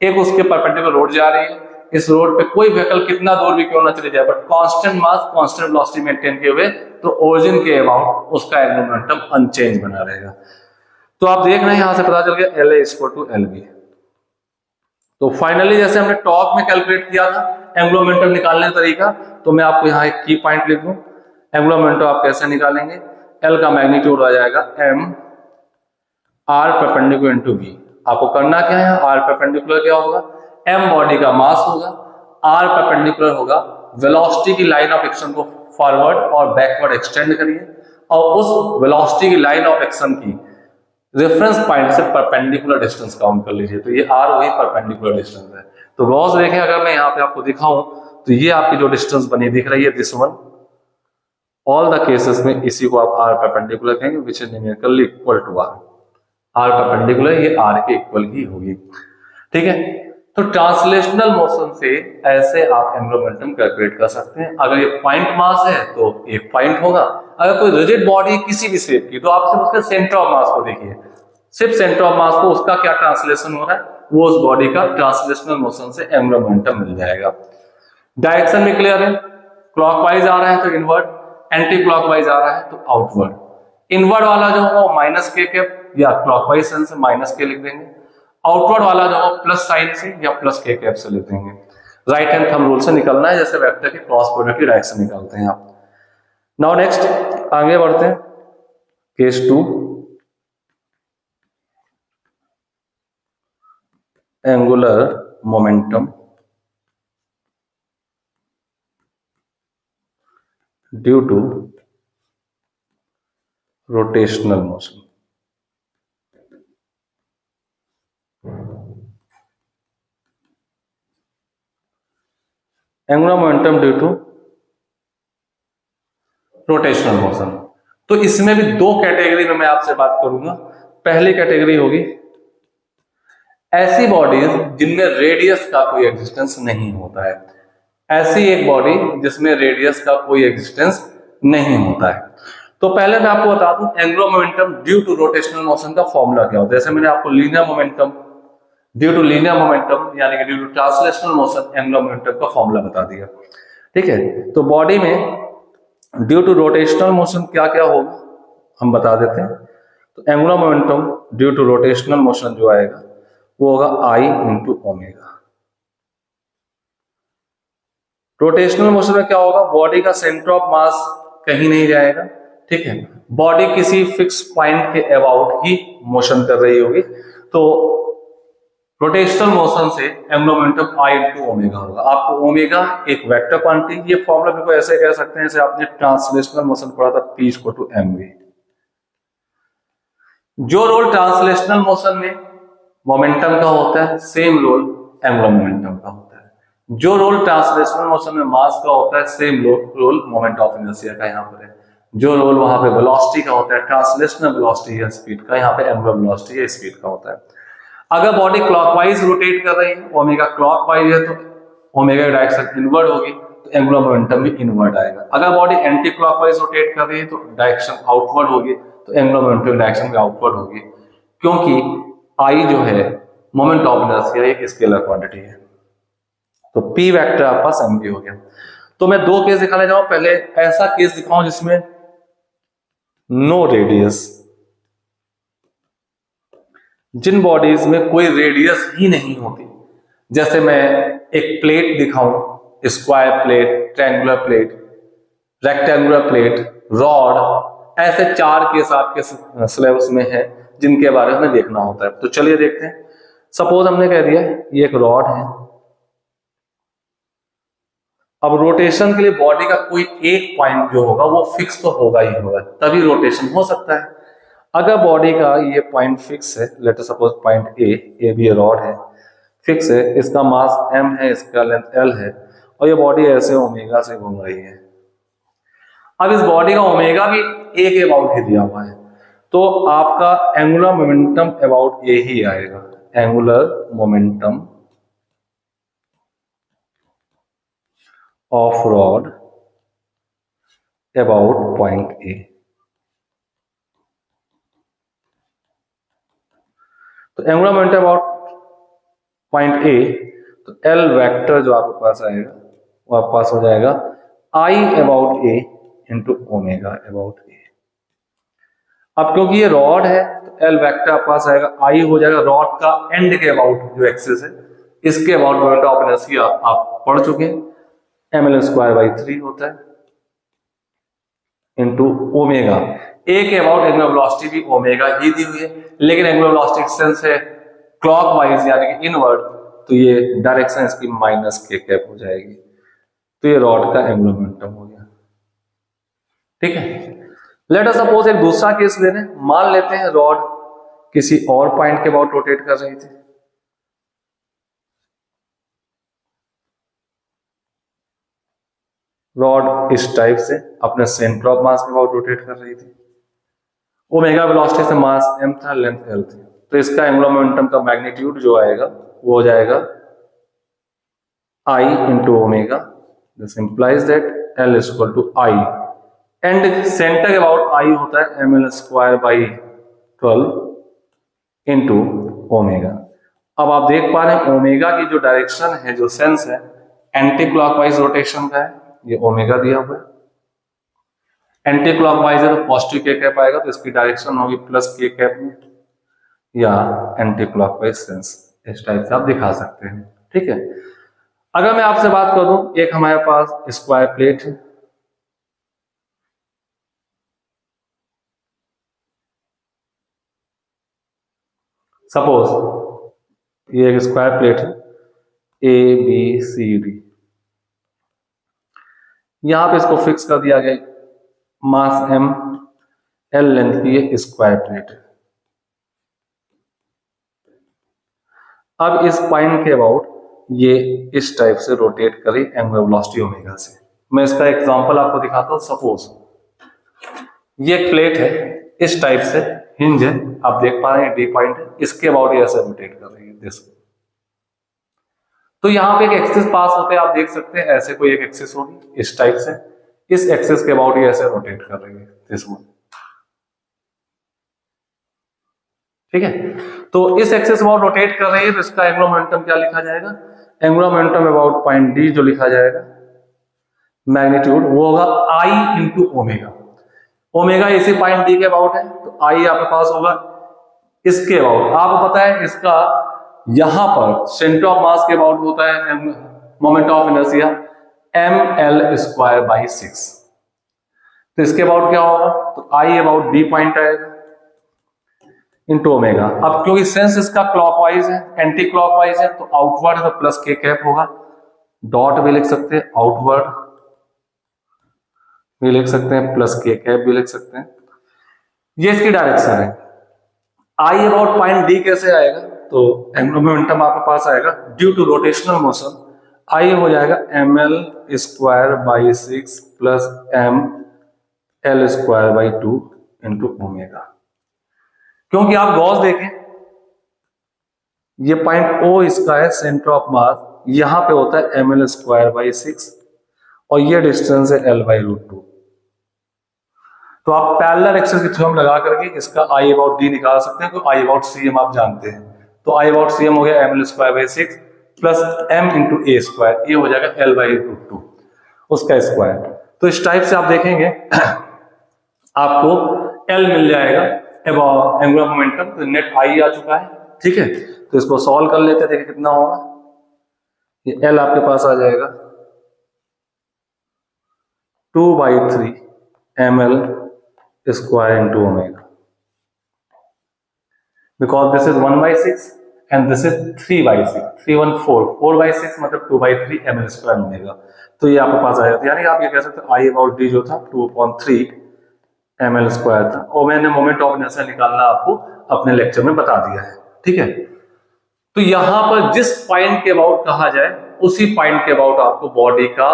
एक उसके परपेंडिकुलर रोड जा रही है, इस रोड पे कोई व्हीकल कितना दूर भी क्यों ना चले जाए, but constant mass constant velocity maintain किए हुए, तो ओरिजिन के अबाउट उसका एंगुलर मोमेंटम अनचेंज बना रहेगा। तो आप देख रहे हैं यहां से पता चल गया LA = LB। तो फाइनली जैसे हमने टॉप में कैलकुलेट किया था एंगुलर मोमेंटम निकालने का तरीका, तो मैं आपको यहाँ एक की पॉइंट लिख दूं, एंगुलर मोमेंटम आप कैसे निकालेंगे, L का मैग्नीट्यूड आ जाएगा m R perpendicular into V. आपको करना क्या है, आर परपेंडिकुलर क्या होगा, एम बॉडी का मास होगा, आर परपेंडिकुलर होगा वेलोसिटी की लाइन ऑफ एक्शन को फॉरवर्ड और बैकवर्ड एक्सटेंड करिए और उस वेलोसिटी की लाइन ऑफ एक्शन की रेफरेंस पॉइंट से परपेंडिकुलर डिस्टेंस काउंट कर लीजिए। तो ये आर वही परपेंडिकुलर डिस्टेंस है। तो गौर से देखें, अगर मैं यहाँ पे आपको दिखाऊं तो ये आपकी जो डिस्टेंस बनी दिख रही है this one, all the cases में इसी को आप आर परपेंडिकुलर कहेंगे which is numerically equal to R. R perpendicular ये आर के इक्वल ही होगी, ठीक है। तो ट्रांसलेशनल मोशन से ऐसे आप एंगुलर मोमेंटम कैलकुलेट कर सकते हैं। अगर ये पॉइंट मास है तो एक पॉइंट होगा, अगर कोई रिजिड बॉडी किसी भी शेप की तो आप सिर्फ उसके सेंटर ऑफ मास को देखिए, सिर्फ सेंटर ऑफ मास को उसका क्या ट्रांसलेशन हो रहा है, वो उस बॉडी का ट्रांसलेशनल मोशन से एंगुलर मोमेंटम मिल जाएगा। डायरेक्शन में क्लियर है, क्लॉकवाइज आ रहा है तो इनवर्ड, एंटी क्लॉकवाइज आ रहा है तो आउटवर्ड। इनवर्ड वाला जो होगा वो माइनस के कैप या क्लॉकवाइज साइन से माइनस के लिख देंगे, आउटवर्ड वाला जो होगा प्लस साइन से या प्लस के कैप से लिख देंगे। राइट हैंड थंब रूल से निकलना है, जैसे वेक्टर के क्रॉस प्रोडक्ट की डायरेक्शन निकालते हैं आप। नाउ नेक्स्ट आगे बढ़ते हैं, case 2, angular momentum due to rotational motion. Angular momentum due to rotational motion. तो इसमें भी दो कैटेगरी में मैं आपसे बात करूंगा। पहली कैटेगरी होगी ऐसी बॉडीज जिनमें रेडियस का कोई एग्जिस्टेंस नहीं होता है, ऐसी एक बॉडी जिसमें रेडियस का कोई एग्जिस्टेंस नहीं होता है। तो पहले मैं आपको बता दूं angular momentum due to rotational motion का फॉर्मूला क्या होता है। जैसे मैंने आपको linear momentum due to linear momentum यानी कि due to translational motion angular momentum का फॉर्मूला बता दिया, ठीक है। तो बॉडी में ड्यू टू रोटेशनल मोशन क्या क्या होगा हम बता देते हैं। तो angular momentum due to rotational motion जो आएगा वो होगा I into omega. Rotational motion में क्या होगा, बॉडी का सेंटर ऑफ मास कहीं नहीं जाएगा, ठीक है, बॉडी किसी फिक्स पॉइंट के अबाउट ही मोशन कर रही होगी। तो रोटेशनल मोशन से एंगुलर मोमेंटम आई इंटू ओमेगा होगा। आपको ओमेगा एक वेक्टर क्वांटिटी, ये फॉर्मूला को ऐसे कह सकते हैं जैसे आपने ट्रांसलेशनल मोशन पढ़ा था P इक्वल टू mv। जो रोल ट्रांसलेशनल मोशन में मोमेंटम का होता है सेम रोल एंगुलर मोमेंटम का होता है। जो रोल ट्रांसलेशनल मोशन में मास का होता है same role moment of inertia का यहाँ पर है। जो रोल वहां पे वेलोसिटी का होता है ट्रांसलेशनल वेलोसिटी या स्पीड का, यहाँ पे एंगुलर वेलोसिटी या स्पीड का होता है। अगर बॉडी क्लॉकवाइज रोटेट कर रही है, ओमेगा क्लॉकवाइज है तो ओमेगा डायरेक्शन इनवर्ड होगी तो एंगुलर मोमेंटम भी इनवर्ड आएगा। अगर बॉडी एंटी क्लॉकवाइज रोटेट कर रही है तो डायरेक्शन आउटवर्ड होगी तो एंगुलर मोमेंटम डायरेक्शन भी आउटवर्ड होगी, क्योंकि आई जो है मोमेंट ऑफ इनर्शिया एक स्केलर क्वांटिटी है। तो पी वेक्टर आपके पास mv हो गया। तो मैं दो केस दिखाने जाऊं, पहले ऐसा केस दिखाऊं जिसमें नो रेडियस, जिन बॉडीज में कोई रेडियस ही नहीं होती। जैसे मैं एक प्लेट दिखाऊं, square plate, triangular plate, rectangular plate, rod, ऐसे चार केस आपके सिलेबस में है जिनके बारे में देखना होता है। तो चलिए देखते हैं। सपोज हमने कह दिया ये एक रॉड है, अब रोटेशन के लिए बॉडी का कोई एक पॉइंट जो होगा वो फिक्स तो होगा ही होगा, तभी रोटेशन हो सकता है। अगर बॉडी का ये पॉइंट फिक्स है, let us suppose point A भी रोड है, फिक्स है, इसका मास m है, इसका लेंथ l है और ये बॉडी ऐसे ओमेगा से घूम रही है। अब इस बॉडी का ओमेगा भी a के अबाउट ही दिया हुआ है, तो आपका एंगुलर मोमेंटम अबाउट a ही आएगा। Angular momentum of rod about point A. तो angular momentum about point A, तो एल वेक्टर जो आपके पास आएगा वो आपके पास हो जाएगा I about A into omega about A. अब क्योंकि ये रॉड है तो एल वेक्टर आपके पास आएगा आई हो जाएगा रॉड का एंड के अबाउट जो एक्सिस है, इसके अबाउट मोमेंट ऑफ इनर्शिया आप पढ़ चुके हैं, ml²/3 होता है इंटू ओमेगा। ए के अबाउट एंगुलर वेलोसिटी भी ओमेगा ही दी हुई है, लेकिन एंगुलर वेलोसिटी एक्सेस है क्लॉकवाइज यानी कि इनवर्ड, तो ये डायरेक्शन इसकी माइनस के कैप हो जाएगी। तो ये रॉड का एंगुलर मोमेंटम हो गया। ठीक है, लेट अस सपोज एक दूसरा केस ले लें। मान लेते हैं रॉड किसी और पॉइंट के अबाउट रोटेट कर रही थी। रॉड इस टाइप से अपने सेंटर ऑफ मास के अबाउट रोटेट कर रही थी। ओमेगा वेलोसिटी से मास m था, लेंथ l थी, तो इसका एंगुलर मोमेंटम का मैग्नीट्यूड जो आएगा वो हो जाएगा I into omega. This implies that L is equal to I and centre about I होता है ml square by 12 into omega. अब आप देख पा रहे हैं ओमेगा की जो डायरेक्शन है, जो सेंस है, एंटी क्लॉकवाइज रोटेशन का है। ये ओमेगा दिया हुआ है, एंटी क्लॉकवाइज है तो पॉजिटिव के कैप आएगा, तो इसकी डायरेक्शन होगी प्लस के कैप में, या एंटी क्लॉकवाइज सेंस। इस टाइप से आप दिखा सकते हैं। ठीक है, अगर मैं आपसे बात कर दूं, एक हमारे पास स्क्वायर प्लेट है, सपोज ये एक स्क्वायर प्लेट है ए बी सी डी, यहां पे इसको फिक्स कर दिया गया, मास m, l लेंथ की ये स्क्वायर प्लेट है। अब इस पॉइंट के अबाउट ये इस टाइप से रोटेट करी एंगुलर वेलोसिटी ओमेगा से। मैं इसका एग्जांपल आपको दिखाता हूं। सपोज ये एक प्लेट है, इस टाइप से हिंज है, आप देख पा रहे हैं डी पॉइंट है, इसके अबाउट ये ऐसे रोटेट कर रही है दिस। तो यहाँ पे एक एक्सिस पास होते हैं, आप देख सकते हैं ऐसे कोई एक एक्सिस होगी इस टाइप से, इस एक्सिस के अबाउट ये ऐसे रोटेट कर रही है दिस वन। ठीक है, तो इस एक्सिस अबाउट रोटेट कर रही है, तो इसका एंगुलर मोमेंटम क्या लिखा जाएगा? Angular momentum about point D जो लिखा जाएगा मैग्नीट्यूड, वो होगा I इंटू ओमेगा। ओमेगा इसी पॉइंट डी के अबाउट है, तो I आपके पास होगा इसके अबाउट। आपको पता है इसका यहां पर सेंटर ऑफ मास के अबाउट होता है moment of inertia ml square by 6, तो इसके अबाउट क्या होगा? तो I अबाउट डी पॉइंट आएगा इंटू ओमेगा। अब क्योंकि सेंस इसका क्लॉकवाइज है, एंटी क्लॉकवाइज है, तो आउटवर्ड है तो प्लस के कैप होगा, डॉट भी लिख सकते हैं, आउटवर्ड भी लिख सकते हैं, प्लस के कैप भी लिख सकते हैं। ये इसकी डायरेक्शन है। I अबाउट पॉइंट डी कैसे आएगा? तो एंगुलर मोमेंटम आपके पास आएगा due to rotational motion, I हो जाएगा ml square by 6 plus ml square by 2 into omega. क्योंकि आप गॉस देखें, ये पॉइंट O इसका है सेंटर ऑफ मास, यहां पे होता है ml स्क्वायर बाई 6 और ये डिस्टेंस है l बाई रूट 2। तो आप पैरेलल एक्सिस की थ्योरम लगा करके इसका I अबाउट D निकाल सकते हैं, तो I अबाउट CM आप जानते हैं, तो I अबाउट CM हो गया ml square by 6 plus m into A square, ये हो जाएगा l बाई रूट 2 उसका स्क्वायर। तो इस टाइप से आप देखेंगे आपको L मिल जाएगा एंगुलर मोमेंटम, तो नेट I आ चुका है। ठीक है, तो इसको सॉल्व कर लेते हैं, देखिए कितना होगा। ये L आपके पास आ जाएगा 2/3 ml square into omega, because this is 1/6 and this is 3/6, 4/6 मतलब 2/3 ml स्क्वायर ओमेगा। तो ये आपके पास आ जाता है, यानी आप ये कह सकते हैं I अबाउट D जो था 2/3 ml स्क्वायर था, और मैंने मोमेंट ऑफ इनर्शिया निकालना आपको अपने लेक्चर में बता दिया है। ठीक है, तो यहां पर जिस पॉइंट के अबाउट कहा जाए उसी पॉइंट के अबाउट आपको बॉडी का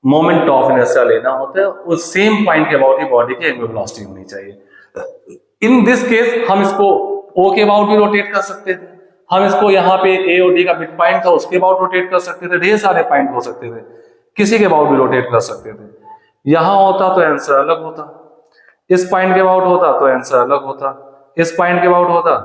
मोमेंट ऑफ इनर्शिया लेना होता है, उस सेम पॉइंट के अबाउट ही बॉडी की एंगुलर वेलोसिटी होनी चाहिए। इन दिस केस हम इसको O के अबाउट भी रोटेट कर सकते थे, हम इसको यहाँ पे A और D का मिड पॉइंट था उसके अबाउट रोटेट कर सकते थे, ढेर सारे पॉइंट हो सकते थे, किसी के अबाउट भी रोटेट कर सकते थे। यहां होता तो आंसर अलग होता, इस पॉइंट के अबाउट होता तो आंसर अलग होता, इस पॉइंट के अबाउट होता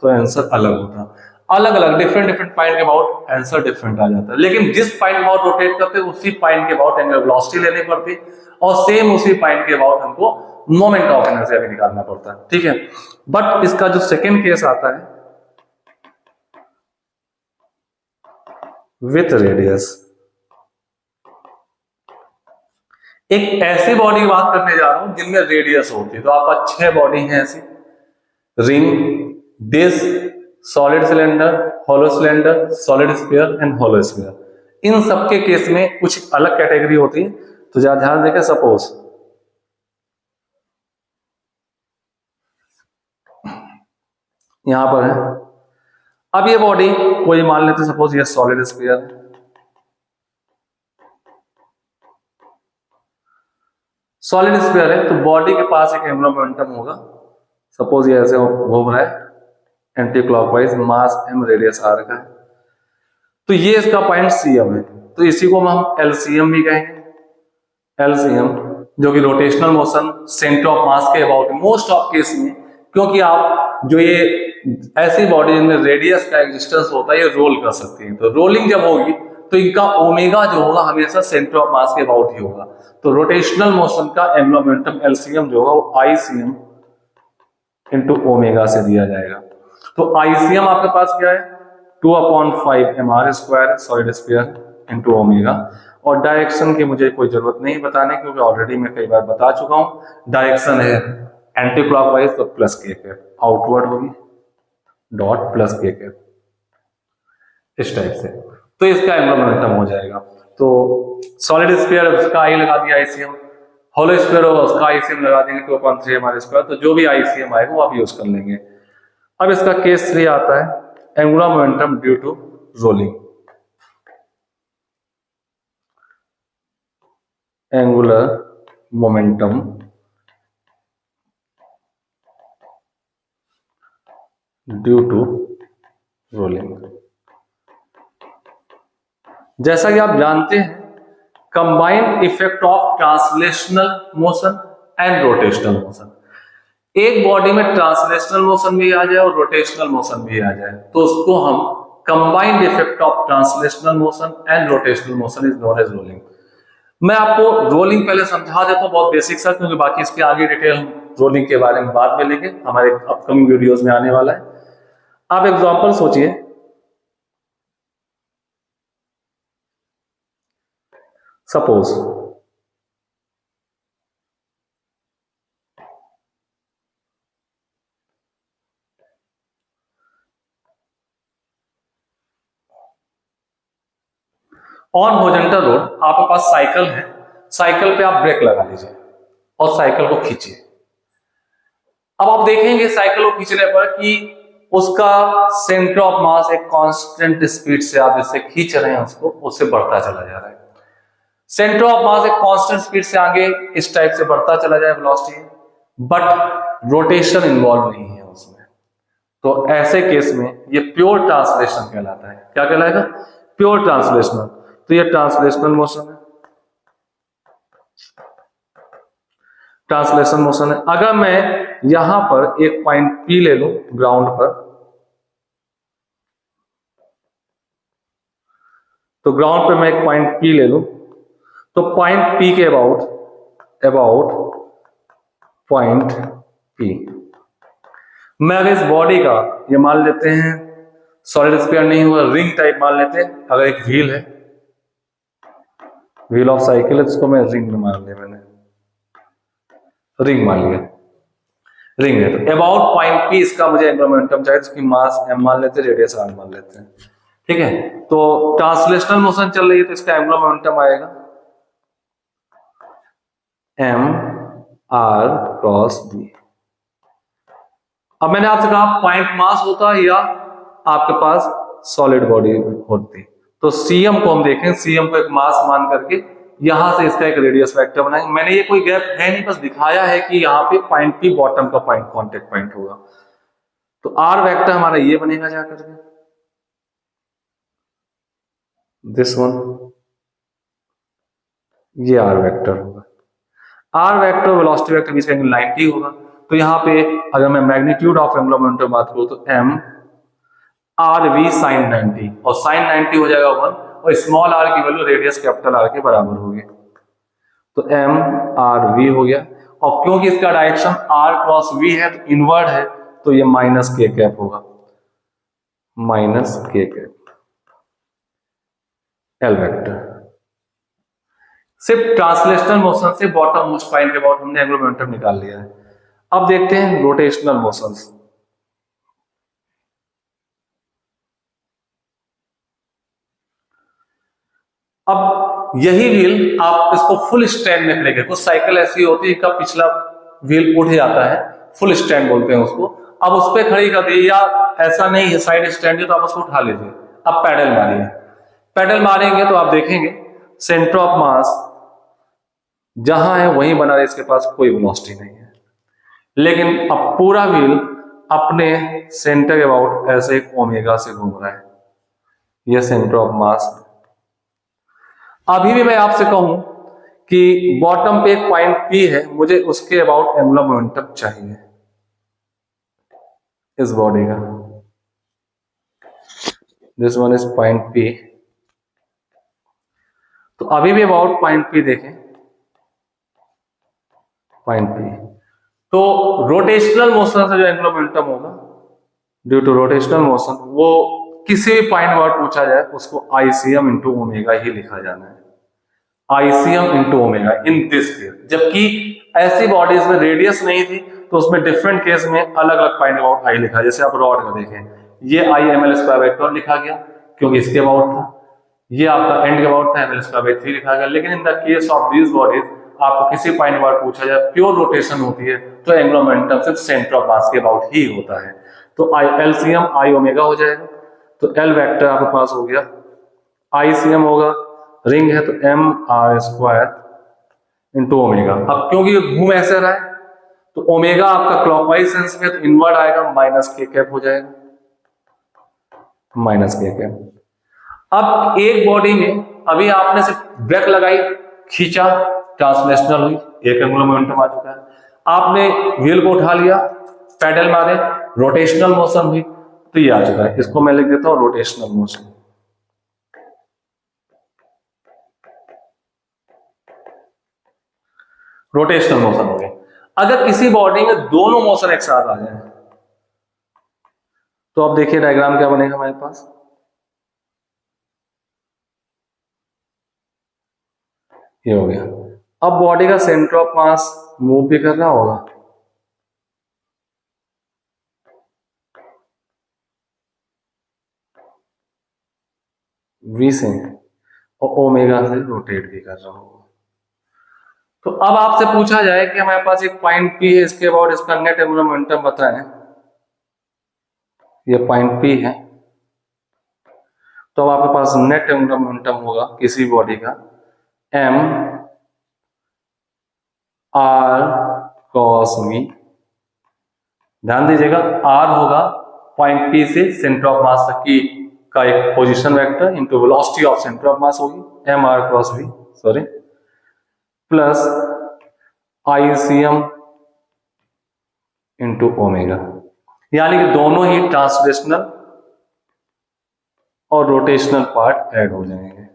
तो आंसर अलग होता, अलग अलग डिफरेंट पॉइंट के अबाउट आंसर डिफरेंट आ जाता है। लेकिन जिस पॉइंट अबाउट रोटेट करते उसी पॉइंट के अबाउट एंगुलर वेलोसिटी लेनी पड़ती, और सेम उसी पॉइंट के अबाउट हमको मोमेंट ऑफ इनर्शिया भी निकालना पड़ता है। ठीक है, बट इसका जो सेकेंड केस आता है विथ रेडियस, एक ऐसी बॉडी की बात करने जा रहा हूं जिनमें रेडियस होती है। तो आपका 6 बॉडी है ऐसी, ring, disc, solid cylinder, hollow cylinder, solid sphere and hollow sphere. इन सबके केस में कुछ अलग कैटेगरी होती है, तो जरा ध्यान देखें। सपोज यहां पर है, अब ये बॉडी कोई मान लेते हैं, सपोज ये सॉलिड स्फीयर है, सॉलिड स्फीयर है, तो बॉडी के पास एक एंगुलर मोमेंटम होगा। सपोज ये ऐसे घूम रहा है anti clockwise, mass M radius R का है, तो ये इसका पॉइंट सीएम है, तो इसी को हम एलसीएम भी कहेंगे। एलसीएम जो कि रोटेशनल मोशन सेंटर ऑफ मास के अबाउट मोस्ट ऑफ केस में, क्योंकि आप जो ये ऐसी बॉडी जिनमें रेडियस का एग्जिस्टेंस होता है ये रोल कर सकती है, तो रोलिंग जब होगी तो इनका ओमेगा जो होगा हमेशा सेंटर ऑफ मास के अबाउट ही होगा। तो रोटेशनल मोशन का एंगुलर मोमेंटम एलसीएम जो होगा वो आईसीएम इंटू ओमेगा से दिया जाएगा। तो आईसीएम आपके पास क्या है, 2/5 mr² solid sphere into omega. और डायरेक्शन की मुझे कोई जरूरत नहीं बताने, क्योंकि ऑलरेडी मैं कई बार बता चुका हूं। डायरेक्शन है एंटी क्लॉकवाइज, तो प्लस के कैप, आउटवर्ड होगी डॉट प्लस के कैप, इस टाइप से, तो इसका एंगुलर मोमेंटम हो जाएगा। तो सॉलिड स्फीयर उसका आई लगा दिया आईसीएम, हॉलो स्फीयर होगा उसका आईसीएम लगा देंगे 2/3 mr², तो जो भी आईसीएम आएगा वो आप यूज कर लेंगे। अब इसका केस 3 आता है, angular momentum due to rolling. Angular momentum due to rolling. जैसा कि आप जानते हैं, combined effect of translational motion and rotational motion. एक बॉडी में ट्रांसलेशनल मोशन भी आ जाए और रोटेशनल मोशन भी आ जाए, तो उसको हम combined effect of translational motion and rotational motion is known as rolling. मैं आपको रोलिंग पहले समझा देता हूं, बहुत बेसिक सा, क्योंकि बाकी इसके आगे डिटेल रोलिंग के बारे में बाद में लेंगे, हमारे अपकमिंग वीडियोस में आने वाला है। आप एग्जांपल सोचिए, सपोज ऑन हॉरिजॉन्टल रोड आपके पास साइकिल है, साइकिल पे आप ब्रेक लगा लीजिए और साइकिल को खींचिए। अब आप देखेंगे साइकिल को खींचने पर कि उसका सेंटर ऑफ मास एक कांस्टेंट स्पीड से आप जिससे खींच रहे हैं उसको, उससे बढ़ता चला जा रहा है। सेंटर ऑफ मास एक कांस्टेंट स्पीड से आगे इस टाइप से बढ़ता चला जाए वेलोसिटी, बट रोटेशन इन्वॉल्व नहीं है उसमें, तो ऐसे केस में ये प्योर ट्रांसलेशन कहलाता है। क्या कहलाएगा? Pure translational. तो ये ट्रांसलेशनल मोशन है, ट्रांसलेशन मोशन है। अगर मैं यहां पर एक पॉइंट P ले लूं ग्राउंड पर, तो ग्राउंड पे मैं एक पॉइंट P ले लूं, तो पॉइंट P के अबाउट पॉइंट P मैं अगर इस बॉडी का, ये मान लेते हैं सॉलिड स्फीयर नहीं हुआ, रिंग टाइप मान लेते हैं। अगर एक व्हील है, व्हील ऑफ साइकिल है, इसको मैं रिंग में मान लिया, मैंने रिंग मान लिया, रिंग है, तो अबाउट पॉइंट P इसका मुझे एंगुलर मोमेंटम चाहिए, जिसकी मास m मान लेते हैं, रेडियस r मान लेते हैं। ठीक है, तो ट्रांसलेशनल मोशन चल रही है, तो इसका एंगुलर मोमेंटम आएगा m r क्रॉस b। अब मैंने आपसे कहा पॉइंट मास होता है या आपके पास सॉलिड बॉडी होती, तो सीएम को हम देखें, सीएम को एक मास मान करके यहां से इसका एक रेडियस वेक्टर बनाएंगे। मैंने ये कोई गैप है नहीं, बस दिखाया है कि यहाँ पे पॉइंट P बॉटम का पॉइंट कांटेक्ट पॉइंट होगा, तो आर वेक्टर हमारा ये बनेगा जाकर के, दिस वन, ये आर वेक्टर होगा। आर वेक्टर वेलोसिटी वेक्टर बीच का एंगल 90 होगा, तो यहाँ पे अगर मैं मैग्नीट्यूड ऑफ एंगुलर मोमेंटम बात करूं तो m आर वी साइन 90, और साइन 90 हो जाएगा 1, और स्मॉल r की वैल्यू रेडियस कैपिटल R के बराबर होगी, तो m आर वी हो गया। और क्योंकि इसका डायरेक्शन r क्रॉस v है तो इनवर्ड है, तो ये माइनस के कैप होगा, minus K cap L vector. सिर्फ ट्रांसलेशनल मोशन से बॉटम मोस्ट पॉइंट के अबाउट हमने एंगुलर मोमेंटम निकाल लिया है। अब देखते हैं रोटेशनल मोशंस। अब यही व्हील आप इसको फुल स्टैंड में खड़े, कुछ साइकिल ऐसी होती है का पिछला व्हील उठ जाता है, फुल स्टैंड बोलते हैं उसको। अब उस पर खड़ी कर दी, या ऐसा नहीं है साइड स्टैंड है तो आप उसको उठा लीजिए। अब पैडल मारिए, पैडल मारेंगे तो आप देखेंगे सेंटर ऑफ मास जहां है वहीं बना रहे, इसके पास कोई वेलोसिटी नहीं है। लेकिन अब पूरा व्हील अपने सेंटर के अबाउट ऐसे एक ओमेगा से घूम रहा है, यह सेंटर ऑफ मास। अभी भी मैं आपसे कहूं कि बॉटम पे एक पॉइंट पी है, मुझे उसके अबाउट एंगुलर मोमेंटम चाहिए इस बॉडी का। This one is point P. तो अभी भी अबाउट पॉइंट पी देखें, पॉइंट पी। तो रोटेशनल मोशन से जो एंगुलर मोमेंटम होगा ड्यू टू रोटेशनल मोशन, वो किसी भी पॉइंट वर्ड पूछा जाए उसको आईसीएम इंटू ओमेगा ही लिखा जाना है, ICM into omega in this case. जबकि ऐसी बॉडीज में रेडियस नहीं थी तो उसमें डिफरेंट केस में अलग अलग पॉइंट अबाउट आई लिखा। जैसे आप रॉड का देखें, ये I am L square by 12 लिखा गया क्योंकि इसके अबाउट था, ये आपका एंड के अबाउट था, एम एल स्क्वायर बाई 3 लिखा गया। लेकिन in the case of these bodies आपको किसी पॉइंट अबाउट पूछा जाए, प्योर रोटेशन होती है, तो एंगुलर मोमेंटम सिर्फ सेंटर ऑफ मास के अबाउट ही होता है। तो आई एलसीएम आई ओमेगा हो जाएगा। तो एल वेक्टर आपके पास हो गया, आईसीएम होगा, रिंग है तो M R square into omega. अब क्योंकि घूम ऐसे रहा है तो ओमेगा आपका क्लॉकवाइज सेंस में, तो इनवर्ड आएगा, माइनस के कैप हो जाएगा, माइनस के कैप। अब एक बॉडी में अभी आपने सिर्फ ब्रेक लगाई, खींचा, ट्रांसलेशनल हुई, एक एंगुलर मोमेंटम आ चुका है। आपने व्हील को उठा लिया, पैडल मारे, रोटेशनल मोशन हुई, तो ये आ चुका है। इसको मैं लिख देता हूं रोटेशनल मोशन। रोटेशनल मोशन हो गया। अगर किसी बॉडी में दोनों मोशन एक साथ आ जाए तो अब देखिए डायग्राम क्या बनेगा हमारे पास। ये हो गया। अब बॉडी का सेंटर ऑफ मास मूव भी कर रहा होगा, वी से, और ओमेगा से रोटेट भी कर रहा होगा। तो अब आपसे पूछा जाए कि हमारे पास एक पॉइंट पी है, इसके अबाउट इसका नेट एंगुलर मोमेंटम बताएं। ये पॉइंट पी है, तो अब आपके पास नेट एंगुलर मोमेंटम होगा किसी बॉडी का एम आर कॉस वी। ध्यान दीजिएगा, आर होगा पॉइंट पी से सेंटर ऑफ मास तक की का एक position vector into velocity of centre of mass होगी, M R cross V, sorry, plus ICM into omega. यानी कि दोनों ही ट्रांसलेशनल और रोटेशनल पार्ट ऐड हो जाएंगे।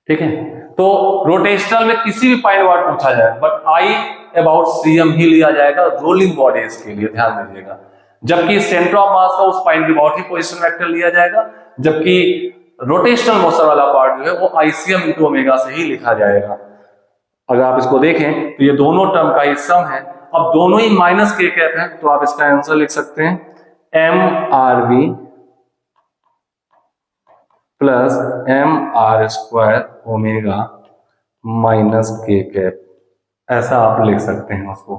ठीक है, तो रोटेशनल में किसी भी पॉइंट वर्ड पूछा जाए बट आई अबाउट सीएम ही लिया जाएगा रोलिंग बॉडीज के लिए, ध्यान दीजिएगा। जबकि सेंटर ऑफ मास का उस पॉइंट के अबाउट ही पोजीशन वेक्टर लिया जाएगा, जबकि रोटेशनल मोशन वाला पार्ट जो है वो आईसीएम इंटू ओमेगा से ही लिखा जाएगा। अगर आप इसको देखें तो ये दोनों टर्म का ही सम है। अब दोनों ही माइनस के कैप है, तो आप इसका आंसर लिख सकते हैं M R V plus M R square omega minus K cap, ऐसा आप लिख सकते हैं उसको।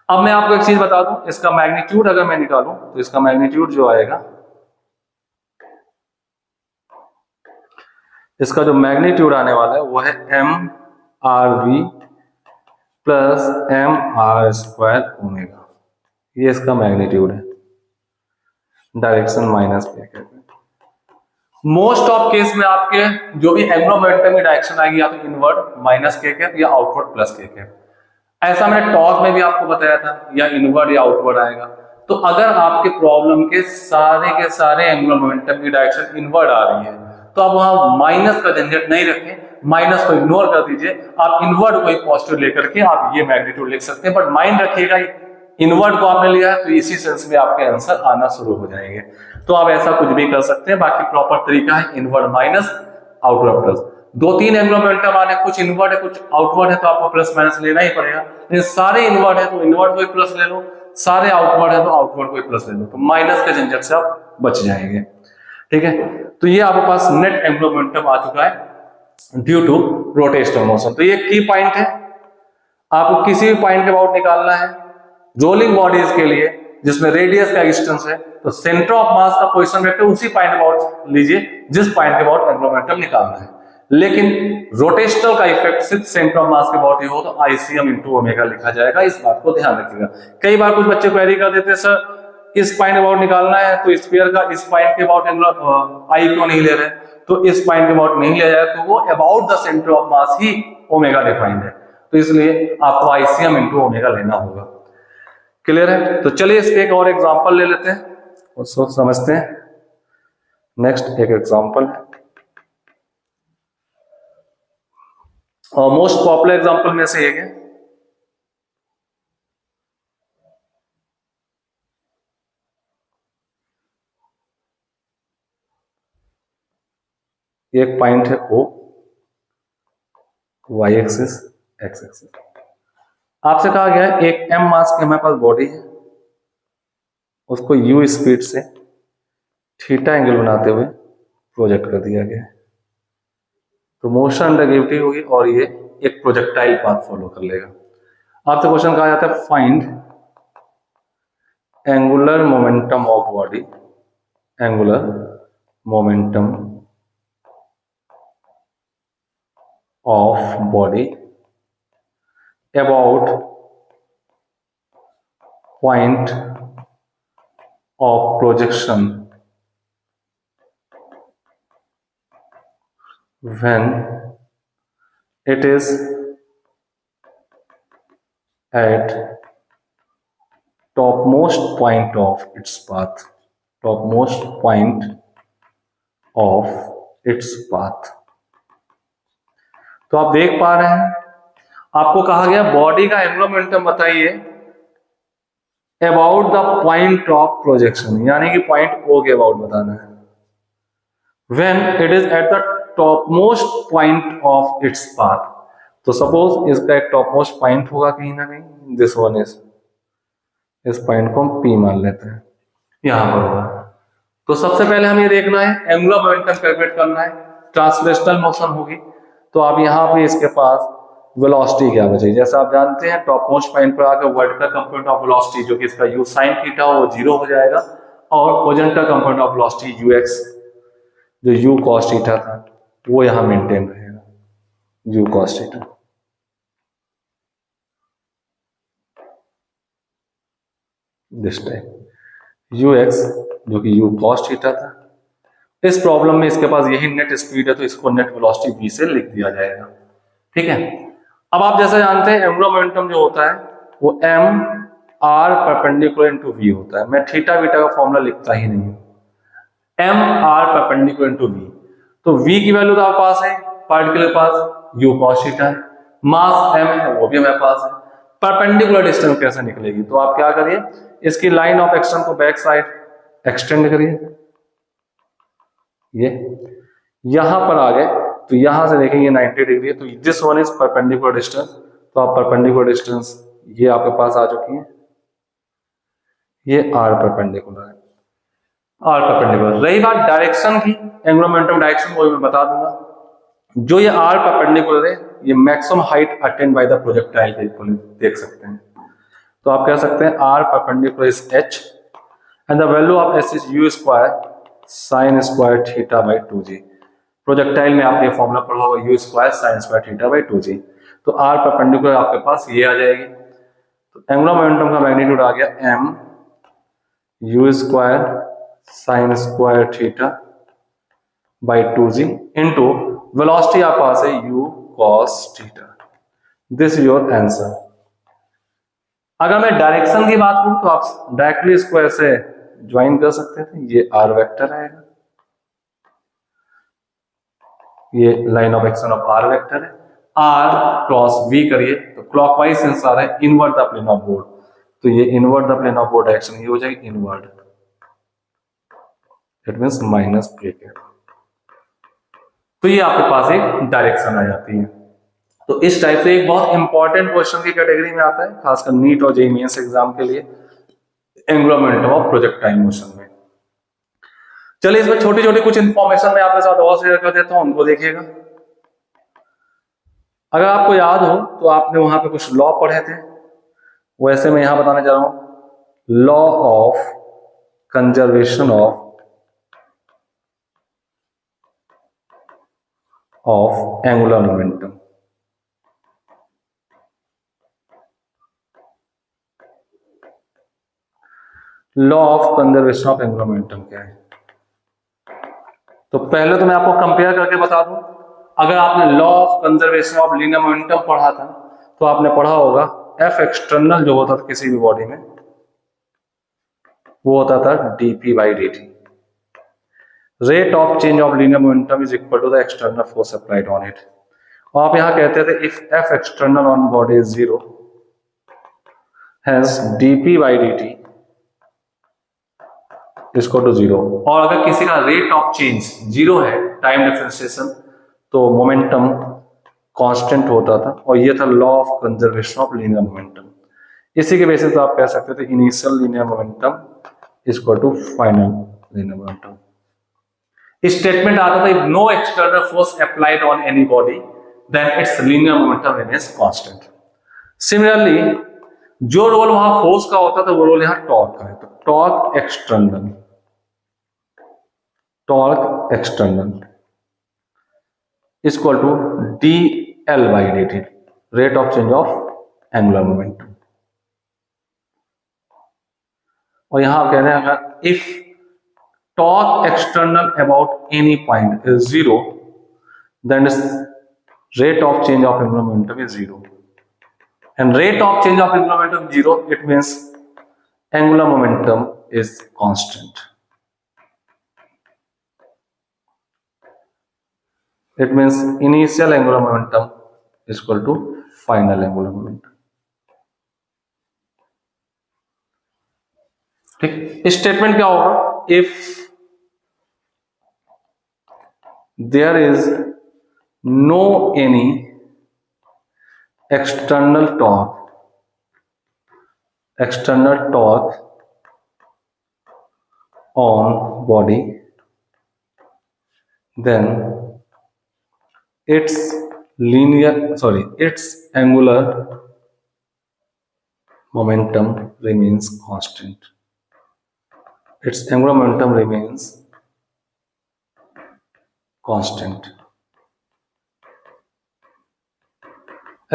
अब मैं आपको एक चीज बता दूं, इसका मैग्नीट्यूड अगर मैं निकालूं तो इसका मैग्नीट्यूड जो आएगा, इसका जो मैग्नीट्यूड आने वाला है वो है M R V plus M R square omega. ये इसका मैग्नीट्यूड है, direction minus K cap. Most of case में आपके जो भी एंगुलर मोमेंटम की डायरेक्शन आएगी या तो इनवर्ड माइनस के कैप या आउटवर्ड प्लस के कैप। ऐसा मैंने टॉर्क में भी आपको बताया था, या इनवर्ड या आउटवर्ड आएगा। तो अगर आपके प्रॉब्लम के सारे एंगुलर मोमेंटम की डायरेक्शन इनवर्ड आ रही है तो आप वहां माइनस का झंझट नहीं रखें, माइनस को इग्नोर कर दीजिए, आप इनवर्ड को एक पॉजिटिव लेकर के आप ये मैग्नीट्यूड लिख सकते हैं। बट माइंड रखिएगा इनवर्ड को आपने लिया है तो इसी सेंस में आपके आंसर आना शुरू हो जाएंगे। तो आप ऐसा कुछ भी कर सकते हैं, बाकी प्रॉपर तरीका है इनवर्ड माइनस आउटवर्ड प्लस। दो तीन एंगुलर मोमेंटम आ रहे हैं, कुछ इनवर्ड है कुछ आउटवर्ड है, तो आपको प्लस माइनस लेना ही पड़ेगा। लेकिन सारे इनवर्ड है तो इनवर्ड को प्लस ले लो, सारे आउटवर्ड है तो आउटवर्ड को प्लस ले लो, तो माइनस के झंझट से आप बच जाएंगे। ठीक है, तो ये आपके पास नेट एंगुलर मोमेंटम आ चुका है ड्यू टू रोटेशनल मोशन। तो ये की पॉइंट है, आपको किसी भी पॉइंट के अबाउट निकालना है रोलिंग बॉडीज के लिए जिसमें रेडियस का डिस्टेंस है, तो सेंटर ऑफ मास का पोजीशन वेक्टर उसी पॉइंट अबाउट लीजिए जिस पॉइंट के अबाउट एंगुलर मोमेंटम निकालना है। लेकिन रोटेशनल का इफेक्ट सिर्फ सेंटर ऑफ मास के अबाउट ही हो तो आईसीएम इंटू ओमेगा लिखा जाएगा, इस बात को ध्यान रखिएगा। कई बार कुछ बच्चे क्वेरी कर देते हैं सर इस पॉइंट अबाउट निकालना है तो स्फीयर का इस पॉइंट के अबाउट एंगुलर आई क्यों नहीं ले रहे, तो इस पॉइंट के अबाउट नहीं लिया जाए तो वो about the centre of mass he omega defined है, तो इसलिए आपको आईसीएम इंटू ओमेगा लेना होगा। क्लियर है? तो चलिए इस पे एक और एग्जांपल ले लेते हैं और सोच समझते हैं। नेक्स्ट एक एग्जांपल है और मोस्ट पॉपुलर एग्जांपल में से एक है। एक पॉइंट है O, Y axis X axis. आपसे कहा गया है एक m मास की हमारे पास बॉडी है, उसको u स्पीड से थीटा एंगल बनाते हुए प्रोजेक्ट कर दिया गया है। तो मोशन अंडर ग्रेविटी होगी और ये एक प्रोजेक्टाइल पाथ फॉलो कर लेगा। आपसे क्वेश्चन कहा जाता है find angular momentum of body, angular momentum of body about point of projection when it is at topmost point of its path, topmost point of its path। तो आप देख पा रहे हैं आपको कहा गया बॉडी का एंगुलर मोमेंटम बताइए about the point of projection, यानी कि पॉइंट O के अबाउट बताना है। When it is at the top most point of its path, तो सपोज इसका एक टॉप मोस्ट पॉइंट होगा कहीं ना कहीं, दिस वन इज, इस पॉइंट को हम P मान लेते हैं, यहां पर होगा। तो सबसे पहले हमें देखना है एंगुलर मोमेंटम कैलकुलेट करना है, ट्रांसलेशनल मोशन होगी तो आप यहां पे इसके पास वेलोसिटी क्या बचेगी। जैसा आप जानते हैं टॉप मोस्ट पॉइंट पर आकर वर्टिकल कंपोनेंट ऑफ वेलोसिटी जो कि इसका u sin थीटा वो 0 हो जाएगा और horizontal component of velocity ux जो u cos थीटा था वो यहां मेंटेन रहेगा, u cos theta. This time ux जो कि u cos थीटा था। इस प्रॉब्लम में इसके पास यही नेट स्पीड है तो इसको नेट वेलोसिटी v से लिख दिया जाएगा। ठीक है, अब आप जैसा जानते हैं एंगुलर मोमेंटम जो होता है वो m r perpendicular into v होता है। मैं थीटा बीटा का फॉर्मूला लिखता ही नहीं हूं, m r perpendicular into v। तो v की वैल्यू तो आपके पास है, पार्टिकल के पास u cos थीटा है, मास m है वो भी हमारे पास है, परपेंडिकुलर डिस्टेंस कैसे निकलेगी, तो आप क्या करिए इसकी लाइन ऑफ एक्शन को बैक साइड एक्सटेंड करिए, ये यहां पर आ गए तो यहां से देखेंगे 90 डिग्री है, तो this one is perpendicular distance, तो आप परपेंडिकुलर डिस्टेंस ये आपके पास आ चुकी है, ये r परपेंडिकुलर है, r परपेंडिकुलर। रही बात डायरेक्शन की, एंगुलर मोमेंटम डायरेक्शन वो मैं बता दूंगा। जो ये r परपेंडिकुलर है ये maximum height attend by the projectile के इक्वल देख सकते हैं, तो आप कह सकते हैं r perpendicular is h and the value of s is u square sin square theta by 2g। Projectile में आपने फॉर्मूला पढ़ा होगा u square sin square theta by 2g। तो r परपेंडिकुलर आपके पास ये आ जाएगी, तो एंगुलर मोमेंटम का मैग्नीट्यूड आ गया m u square sin square theta by 2g into velocity आपके पास है u cos theta. This is your answer. अगर मैं डायरेक्शन की बात करूं तो आप डायरेक्टली इसको ऐसे ज्वाइन कर सकते थे, ये r वेक्टर आएगा, ये line of action of r vector है, r क्रॉस v करिए तो क्लॉकवाइज सेंस आ रहा है invert the plane of board, तो ये invert the plane of board direction ये हो जाएगी invert, it means minus bracket. तो ये आपके पास एक डायरेक्शन आ जाती है। तो इस टाइप से एक बहुत इंपॉर्टेंट क्वेश्चन की कैटेगरी में आता है खासकर नीट और जेईई मेंस एग्जाम के लिए, angular momentum of projectile motion में। चलिए इसमें छोटी छोटी कुछ इंफॉर्मेशन मैं आपके साथ और शेयर कर देता हूं, उनको देखिएगा। अगर आपको याद हो तो आपने वहां पे कुछ लॉ पढ़े थे, वैसे मैं यहां बताने जा रहा हूं law of conservation of angular momentum. Law of conservation of angular momentum क्या है? तो पहले तो मैं आपको कंपेयर करके बता दूं, अगर आपने law of conservation of linear momentum पढ़ा था तो आपने पढ़ा होगा एफ एक्सटर्नल जो होता था किसी भी बॉडी में वो होता था dp by dt। Rate of change of linear momentum is equal to the external force applied on it. और आप यहां कहते थे if F external on body is zero hence dp by dt इसको टू जीरो। और अगर किसी का रेट ऑफ चेंज जीरो है टाइम डिफरेंशिएशन तो मोमेंटम कांस्टेंट होता था, और ये था law of conservation of linear momentum. इसी के बेसिस आप कह सकते थे initial linear momentum equal to final linear momentum. Statement आता था if no external force applied on any body then its linear momentum remains constant. Similarly जो role वहां फोर्स का होता था वो रोल यहां टॉर्क का है, तो torque external equal to dl by dt, rate of change of angular momentum. और यहां आप कह रहे हैं अगर if torque external about any point is zero then rate of change of angular momentum is zero, and rate of change of angular momentum 0, it means angular momentum is constant. It means initial angular momentum is equal to final angular momentum. ठीक, statement क्या होगा? if there is no any external torque on body then its angular momentum remains constant. Its angular momentum remains constant.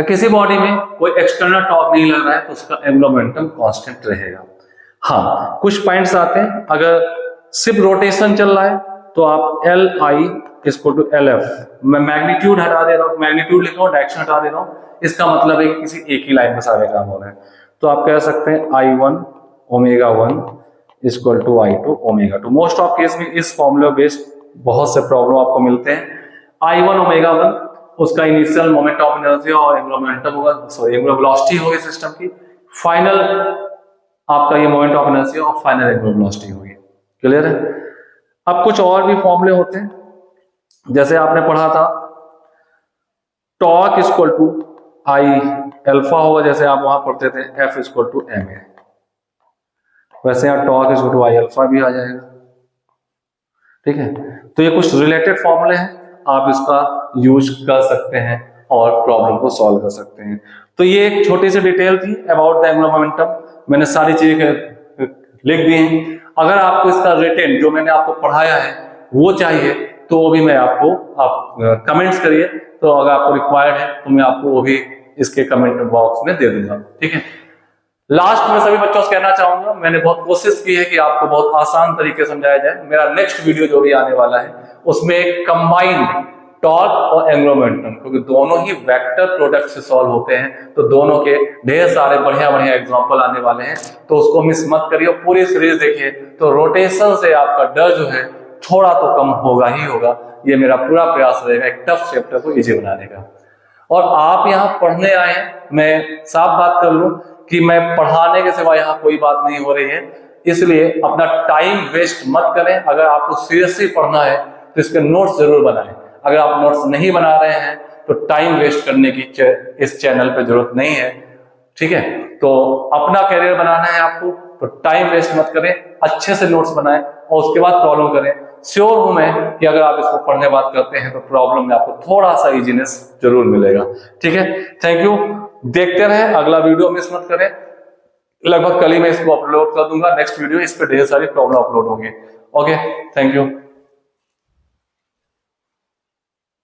किसी body में कोई external torque नहीं लग रहा है तो उसका एंगुलर मोमेंटम कांस्टेंट रहेगा। हाँ, कुछ पॉइंट्स आते हैं, अगर सिर्फ रोटेशन चल रहा है तो आप एल आई इसको टू एल एफ, मैं मैग्नीट्यूड हटा दे रहा हूँ, मैग्नीट्यूड लिख रहा हूँ, डायरेक्शन हटा दे रहा हूँ, इसका मतलब है कि किसी एक ही लाइन में सारे काम हो रहे हैं। तो आप कह सकते हैं I one omega one equal to I two omega two. Most of case में इस फॉर्मूला बेस्ड बहुत से प्रॉब्लम आपको मिलते हैं। आई वन ओमेगा वन उसका इनिशियल मोमेंट ऑफ इनर्जी और एंगुलर मोमेंटम होगा, सॉरी एंगुलर वेलोसिटी होगी सिस्टम की, फाइनल आपका ये मोमेंट ऑफ इनर्जी और फाइनल एंगुलर वेलोसिटी होगी। क्लियर है? अब कुछ और भी फॉर्मूले होते हैं, जैसे आपने पढ़ा था torque equal to I alpha होगा, जैसे आप वहां पढ़ते थे F equal to M A, वैसे यहाँ torque equal to I alpha भी आ जाएगा। ठीक है, तो ये कुछ रिलेटेड फॉर्मूले हैं, आप इसका यूज कर सकते हैं और प्रॉब्लम को सॉल्व कर सकते हैं। तो ये एक छोटी सी डिटेल थी अबाउट द एंगुलर मोमेंटम, मैंने सारी चीजें लिख दी हैं। अगर आपको इसका रिटेन जो मैंने आपको पढ़ाया है वो चाहिए तो वो भी मैं आपको आप कमेंट्स करिए, तो अगर आपको रिक्वायर्ड है तो मैं आपको वो भी इसके कमेंट बॉक्स में दे दूंगा। ठीक है, लास्ट में सभी बच्चों से कहना चाहूंगा, मैंने बहुत कोशिश की है कि आपको बहुत आसान तरीके से समझाया जाए। मेरा नेक्स्ट वीडियो जो भी आने वाला है उसमें एक कंबाइंड टॉर्क और एंगुलर मोमेंटम, क्योंकि दोनों ही वेक्टर प्रोडक्ट से सॉल्व होते हैं, तो दोनों के ढेर सारे बढ़िया बढ़िया एग्जांपल आने वाले हैं, तो उसको मिस मत करिए, पूरी सीरीज देखिए। तो रोटेशन से आपका डर जो है थोड़ा तो कम होगा ही होगा, ये मेरा पूरा प्रयास रहेगा एक टफ चैप्टर को इजी बनाने का। और आप यहाँ पढ़ने आए हैं, मैं साफ बात कर लूं कि मैं पढ़ाने के सिवा यहाँ कोई बात नहीं हो रही है, इसलिए अपना टाइम वेस्ट मत करें। अगर आपको सीरियसली पढ़ना है तो इसके नोट्स जरूर बनाएं। अगर आप नोट्स नहीं बना रहे हैं तो टाइम वेस्ट करने की इस चैनल पे जरूरत नहीं है। ठीक है, तो अपना कैरियर बनाना है आपको, तो टाइम वेस्ट मत करें, अच्छे से नोट्स बनाएं और उसके बाद प्रॉब्लम करें। श्योर हूं मैं कि अगर आप इसको पढ़ने बात करते हैं तो प्रॉब्लम में आपको थोड़ा सा इजीनेस जरूर मिलेगा। ठीक है, थैंक यू। देखते रहे, अगला वीडियो मिस मत करें। लगभग कल ही मैं इसको अपलोड कर दूंगा, नेक्स्ट वीडियो, इस पे ढेर सारी प्रॉब्लम अपलोड होंगी। Okay, thank you.